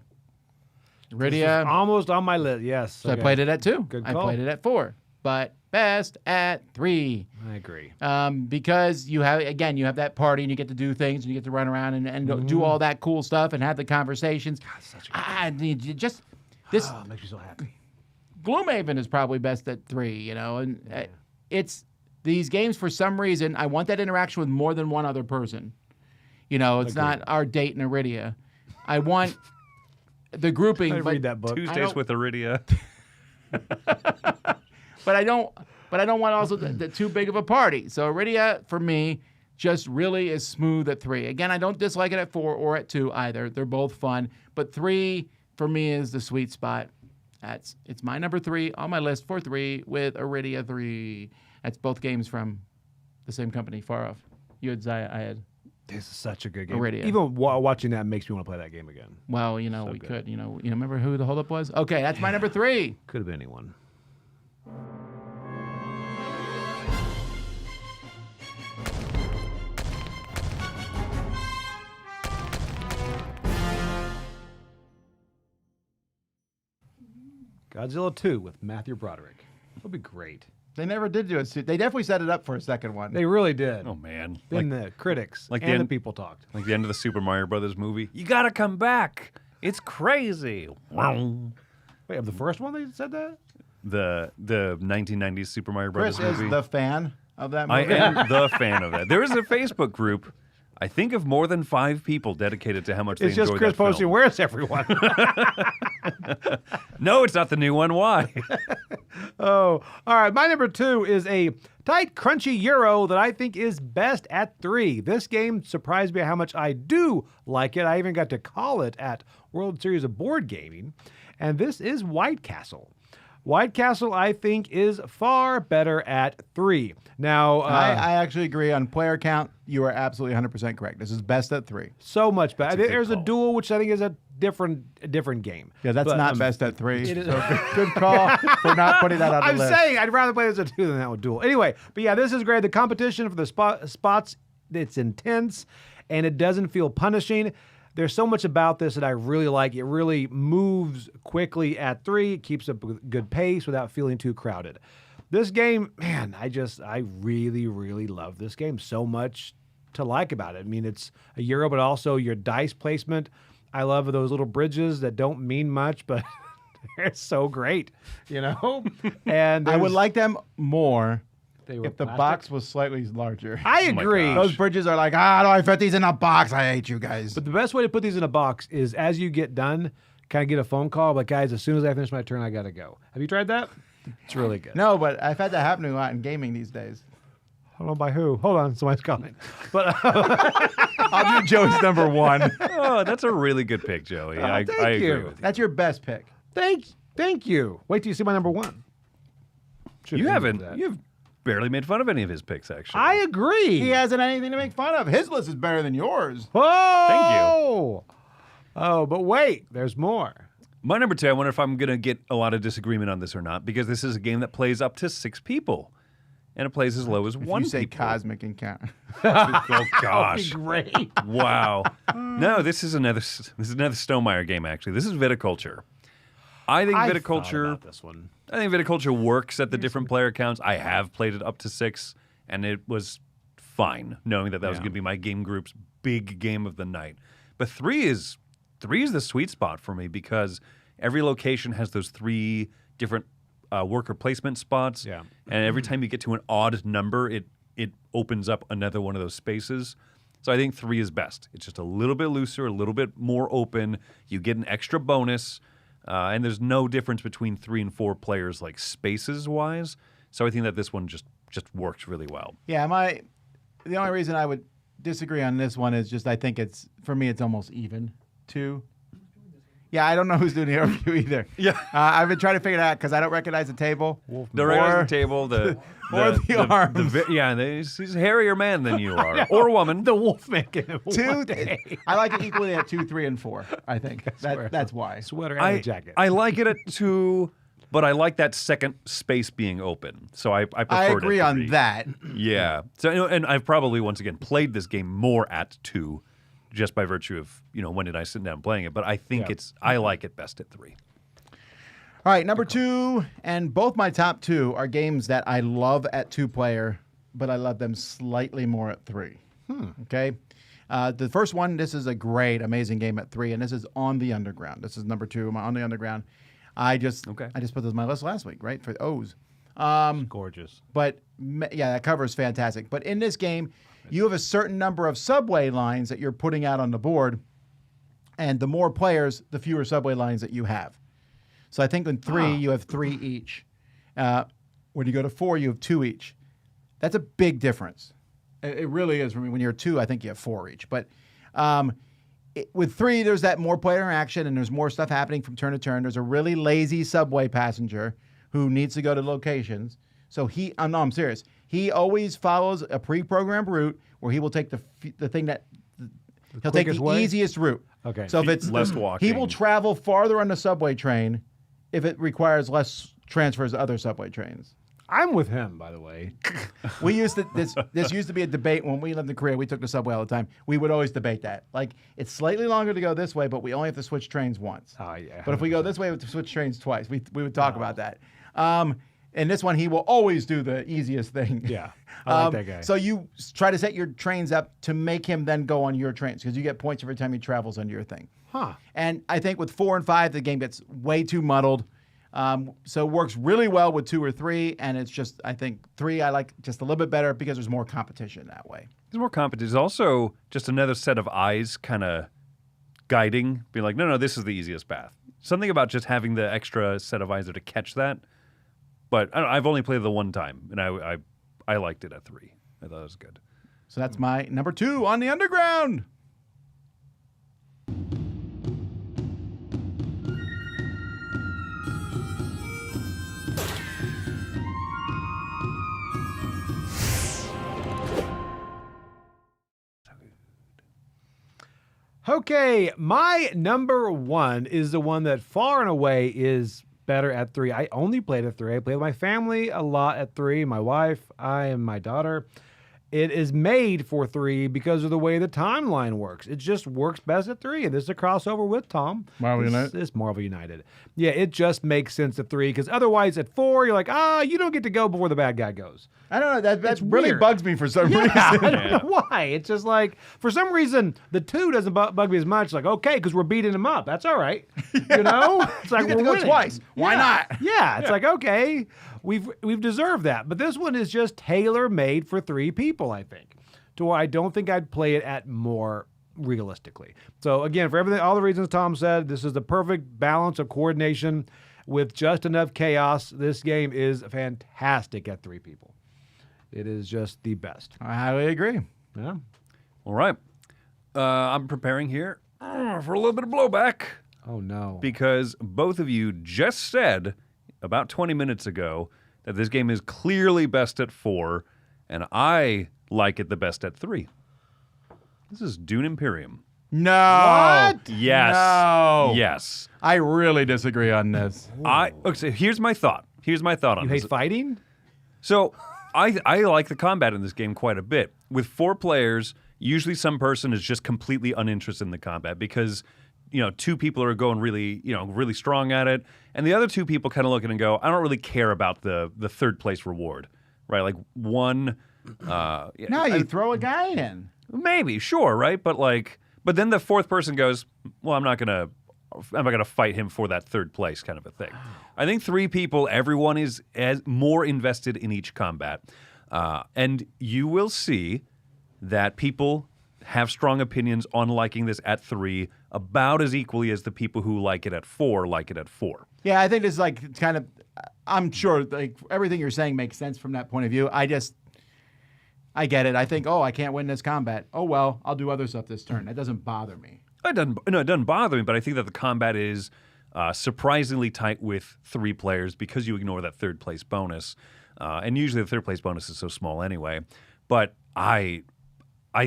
Iridia. Almost on my list, yes. So I played it at 2. Good I call. played it at 4, but best at 3. I agree. Because you have that party and you get to do things and you get to run around and do all that cool stuff and have the conversations. God, such a good this makes me so happy. Gloomhaven is probably best at 3, and it's these games for some reason. I want that interaction with more than one other person. It's not our date in Iridia. I want the grouping. I read that book. Tuesdays with Iridia. But I don't want also the too big of a party. So Iridia, for me, just really is smooth at 3. Again, I don't dislike it at 4 or at 2 either. They're both fun. But 3, for me, is the sweet spot. It's my number 3 on my list for 3 with Iridia 3. That's both games from the same company, Far Off. You had Zaya, I had This is such a good game. Iridia. Even watching that makes me want to play that game again. Well, we good. could. You remember who the holdup was? Okay, that's my number 3. Could have been anyone. Godzilla 2 with Matthew Broderick. That'll be great. They never did do it. They definitely set it up for a second one. They really did. Oh man! Then the critics and the people talked. Like the end of the Super Mario Brothers movie. You gotta come back. It's crazy. Wait, of the first one they said that? The 1990s Super Mario Brothers Chris movie. is the fan of that I movie. am the fan of that. There is a Facebook group, I think, of more than 5 people dedicated to how much they It's enjoy just Chris that film. posting, where's everyone? No, it's not the new one. Why? Oh, all right. My number 2 is a tight, crunchy Euro that I think is best at 3. This game surprised me how much I do like it. I even got to call it at World Series of Board Gaming. And this is White Castle. White Castle, I think, is far better at 3. Now, I actually agree on player count. You are absolutely 100% correct. This is best at 3. so much better. good There's a call. duel, which I think is a different game. Yeah, that's But, not best at 3. it is- So good call for not putting that on the I'm list. saying I'd rather play this at 2 than that with duel. Anyway, but yeah, this is great. The competition for the spots, it's intense, and it doesn't feel punishing. There's so much about this that I really like. It really moves quickly at 3. It keeps a good pace without feeling too crowded. This game, man, I really, really love this game. So much to like about it. I mean, it's a Euro, but also your dice placement. I love those little bridges that don't mean much, but they're so great, And I would like them more they were if the plastic. box was slightly larger. I my agree. gosh. Those bridges are like, how do I fit these in a box? I hate you guys. But the best way to put these in a box is as you get done, kind of get a phone call, like, guys, as soon as I finish my turn, I got to go. Have you tried that? It's really good. No, but I've had that happening a lot in gaming these days. I don't know by who. Hold on, somebody's calling. But I'll do Joey's number 1. Oh, that's a really good pick, Joey. I thank agree you. with you. That's your best pick. thank you. Wait till you see my number 1. You haven't. You've barely made fun of any of his picks, actually. I agree. He hasn't anything to make fun of. His list is better than yours. Oh! Thank you. Oh, but wait, there's more. My number 2, I wonder if I'm going to get a lot of disagreement on this or not, because this is a game that plays up to 6 people. And it plays as low as If 1 you say people. cosmic encounter. Oh, gosh. Great. Wow. No, this is another Stonemaier game, actually. This is Viticulture. I think I thought Viticulture... about this one. I think Viticulture works at the different player counts. I have played it up to 6, and it was fine, knowing that was going to be my game group's big game of the night. But 3 is the sweet spot for me, because every location has those 3 different worker placement spots. Yeah. And every time you get to an odd number, it opens up another one of those spaces. So I think 3 is best. It's just a little bit looser, a little bit more open. You get an extra bonus. And there's no difference between 3 and 4 players, like spaces-wise. So I think that this one just works really well. Yeah, the only reason I would disagree on this one is just I think for me it's almost even, 2. Yeah, I don't know who's doing the overview either. Yeah. I've been trying to figure it out because I don't recognize the table. The regular table, the arms. he's a hairier man than you are, or woman. The Wolfman game. 2. I like it equally at 2, 3, and 4. I think that's why. Sweater and a jacket. I like it at 2, but I like that second space being open. So I prefer I it at agree on 3. that. Yeah. So and I've probably once again played this game more at 2, just by virtue of when did I sit down playing it. But I think I like it best at 3. All right, number 2, and both my top 2 are games that I love at 2-player, but I love them slightly more at 3. Okay? The first one, this is a great, amazing game at 3, and this is On the Underground. This is number 2, On the Underground. I just put this on my list last week, right, for O's. Gorgeous. But, yeah, that cover is fantastic. But in this game, you have a certain number of subway lines that you're putting out on the board, and the more players, the fewer subway lines that you have. So I think in 3, you have 3 each. When you go to 4, you have 2 each. That's a big difference. It really is. When you're 2, I think you have 4 each. But with 3, there's that more player interaction, and there's more stuff happening from turn to turn. There's a really lazy subway passenger who needs to go to locations. So I'm serious. He always follows a pre-programmed route where he will take the thing that he'll take the easiest route. Okay. So if it's less walking, he will travel farther on the subway train if it requires less transfers to other subway trains. I'm with him, by the way. We used to this used to be a debate when we lived in Korea. We took the subway all the time. We would always debate that. Like, it's slightly longer to go this way, but we only have to switch trains once. Oh yeah. But if we go this way, we have to switch trains twice. We would talk about that. In this one, he will always do the easiest thing. Yeah, I like that guy. So you try to set your trains up to make him then go on your trains, because you get points every time he travels on your thing. Huh. And I think with 4 and 5, the game gets way too muddled. So it works really well with 2 or 3, and it's just, I think 3 I like just a little bit better because there's more competition that way. There's more competition. There's also just another set of eyes kind of guiding, being like, no, this is the easiest path. Something about just having the extra set of eyes there to catch that. But I've only played it the one time, and I liked it at 3. I thought it was good. So that's my number 2, On the Underground. Okay, my number 1 is the one that far and away is better at 3. I only played at 3. I played with my family a lot at 3. My wife, I, and my daughter. It is made for 3 because of the way the timeline works. It just works best at 3, and this is a crossover with Tom. Marvel United? It's Marvel United. Yeah, it just makes sense at 3, because otherwise at 4, you're like, you don't get to go before the bad guy goes. I don't know. That It's really weird. bugs me for some reason. I don't know why. It's just like, for some reason, the 2 doesn't bug me as much. Like, okay, because we're beating him up. That's all right. You know? It's like, You get to we're go winning. twice. Why not? Yeah, it's like, okay, we've deserved that. But this one is just tailor-made for 3 people, I think, to where I don't think I'd play it at more realistically. So again, for everything, all the reasons Tom said, this is the perfect balance of coordination with just enough chaos. This game is fantastic at 3 people. It is just the best. I highly agree. Yeah. All right. I'm preparing here for a little bit of blowback, Oh no. because both of you just said about 20 minutes ago that this game is clearly best at 4, and I like it the best at 3. This is Dune Imperium. No. What? Yes. No. Yes. I really disagree on this. Okay, so here's my thought. Here's my thought on You this. hate fighting? So I like the combat in this game quite a bit. With 4 players, usually some person is just completely uninterested in the combat because, 2 people are going really, really strong at it, and the other 2 people kind of look at it and go, I don't really care about the third place reward, right? Like one. No, you throw a guy in. Maybe, sure, right? But then the 4th person goes, well, I'm not gonna fight him for that 3rd place kind of a thing. I think 3 people, everyone is more invested in each combat. And you will see that people have strong opinions on liking this at 3 about as equally as the people who like it at 4 like it at 4. Yeah, I think this is kind of, I'm sure everything you're saying makes sense from that point of view. I get it. I think, I can't win this combat. Oh, well, I'll do other stuff this turn. That doesn't bother me. It doesn't bother me, but I think that the combat is surprisingly tight with 3 players because you ignore that 3rd place bonus. And usually the 3rd place bonus is so small anyway. But I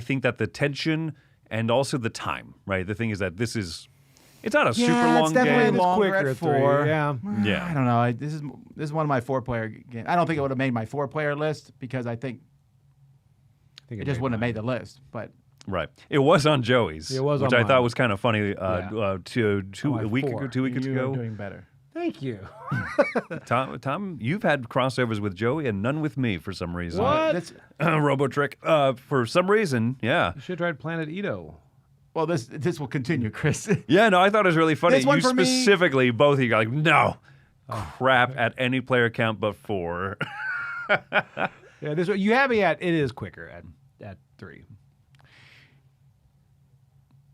think that the tension and also the time, right? The thing is that it's not a super long it's definitely game. longer quicker at at 3, 4. yeah. Yeah. I don't know. This is one of my 4-player games. I don't think it would have made my 4-player list because I think it just wouldn't have made the list. But Right. It was on Joey's, It was which on I mine. thought was kind of funny. Yeah. 2 weeks you ago. are doing better. Thank you. Tom, you've had crossovers with Joey and none with me for some reason. What? That's- Robo Trick. For some reason, yeah. You should have tried Planet Edo. well, this will continue, Chris. Yeah, no, I thought it was really funny. This one You for me- specifically, both of you got like, no, crap at any player count but 4. Yeah, this you have me at. It is quicker at 3.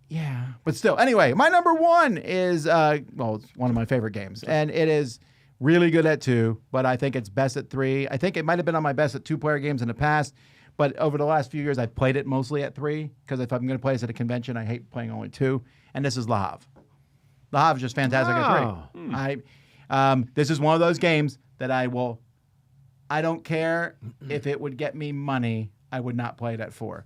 Yeah, but still. Anyway, my number 1 is it's one of my favorite games, and it is really good at 2, but I think it's best at 3. I think it might have been on my best at 2-player games in the past, but over the last few years, I've played it mostly at 3 because if I'm going to play this at a convention, I hate playing only 2, and this is Le Havre. Le Havre is just fantastic at 3. This is one of those games that I don't care if it would get me money, I would not play it at 4.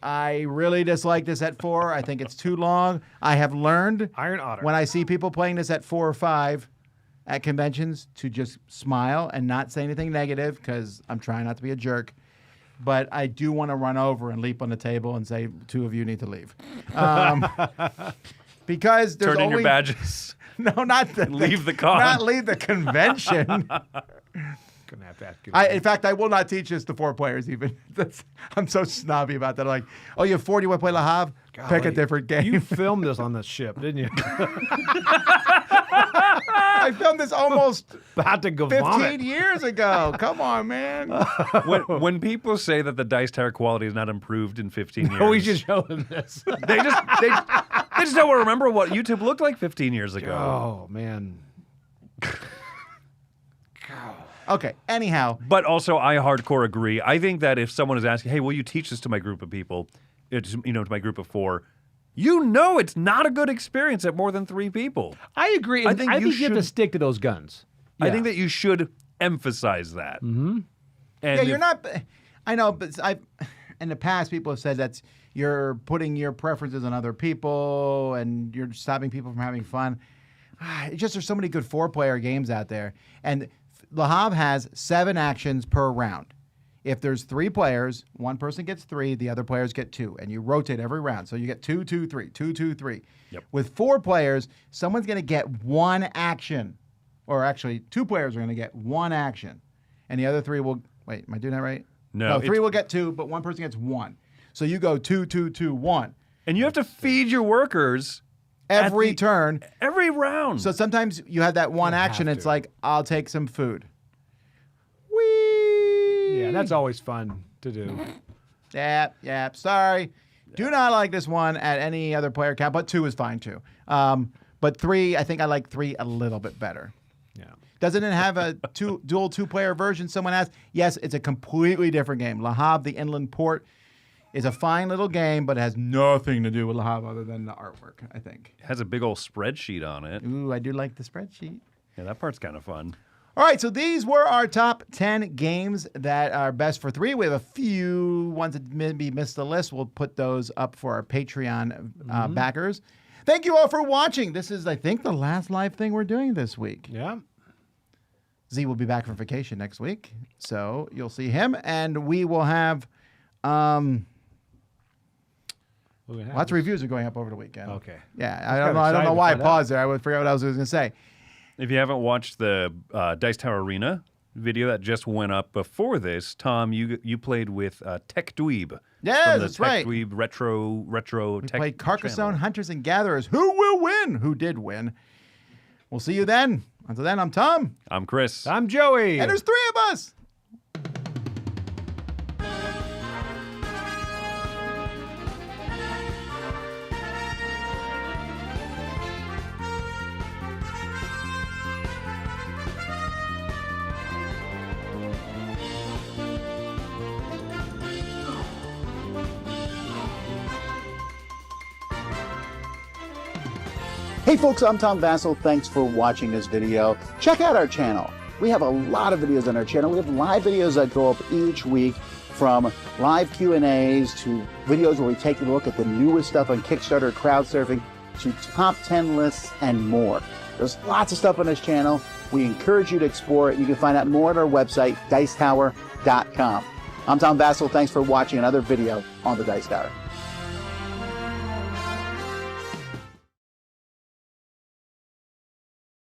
I really dislike this at 4. I think it's too long. I have learned Iron Otter. when I see people playing this at 4 or 5 at conventions to just smile and not say anything negative because I'm trying not to be a jerk. But I do want to run over and leap on the table and say, 2 of you need to leave. Because there's Turn in only... your badges. No, not the... Leave the con. Not leave the convention. Gonna have to ask you. In fact, I will not teach this to 4 players even. I'm so snobby about that. I'm like, oh, you have 4, do you want to play Le Havre? Pick a Golly, different game. You filmed this on the ship, didn't you? I filmed this almost About to go 15 vomit. years ago. Come on, man. when people say that the dice tower quality is not improved in 15 years, We should show them this. they just don't remember what YouTube looked like 15 years ago. Oh man. Okay, anyhow. But also, I hardcore agree. I think that if someone is asking, "Hey, will you teach this to my group of people?" To my group of 4, it's not a good experience at more than 3 people. I agree. I and think I you think you have to should- stick to those guns. I think that you should emphasize that. Mm-hmm. Yeah, you're not. I know, but in the past, people have said that you're putting your preferences on other people and you're stopping people from having fun. It's just there's so many good 4-player games out there. And Le Havre has 7 actions per round. If there's 3 players, one person gets 3, the other players get 2, and you rotate every round. So you get 2, 2, 3, 2, 2, 3. Yep. With 4 players, someone's going to get 1 action. Or actually, 2 players are going to get 1 action. And the other 3 will... Wait, am I doing that right? No, 3 will get 2, but one person gets 1. So you go 2, 2, 2, 1. And you have to feed your workers Every the- turn. every round. So sometimes you have that one action. have It's to. like, I'll take some food. Whee! Yeah, that's always fun to do. Yep. Sorry. Do not like this one at any other player count, but 2 is fine too. But 3, I think I like 3 a little bit better. Yeah. Doesn't it have a dual 2-player version? Someone asked. Yes, it's a completely different game. Le Havre, the Inland Port, is a fine little game, but it has nothing to do with Le Havre other than the artwork, I think. It has a big old spreadsheet on it. Ooh, I do like the spreadsheet. Yeah, that part's kind of fun. All right, so these were our top 10 games that are best for 3. We have a few ones that maybe missed the list. We'll put those up for our Patreon backers. Thank you all for watching. This is, I think, the last live thing we're doing this week. Yeah. Z will be back from vacation next week, so you'll see him. And we will have lots of reviews are going up over the weekend. Okay. Yeah, I don't know why I paused there. I forgot what I was going to say. If you haven't watched the Dice Tower Arena video that just went up before this, Tom, you played with Tech Dweeb. Yes, from the that's Tech right. Dweeb retro We tech played Carcassonne channel. Hunters and Gatherers. Who will win? Who did win? We'll see you then. Until then, I'm Tom. I'm Chris. I'm Joey. And there's 3 of us. Hey folks, I'm Tom Vasel. Thanks for watching this video. Check out our channel. We have a lot of videos on our channel. We have live videos that go up each week, from live Q&As to videos where we take a look at the newest stuff on Kickstarter, crowd surfing, to top 10 lists and more. There's lots of stuff on this channel. We encourage you to explore it. You can find out more at our website, dicetower.com. I'm Tom Vasel. Thanks for watching another video on the Dice Tower.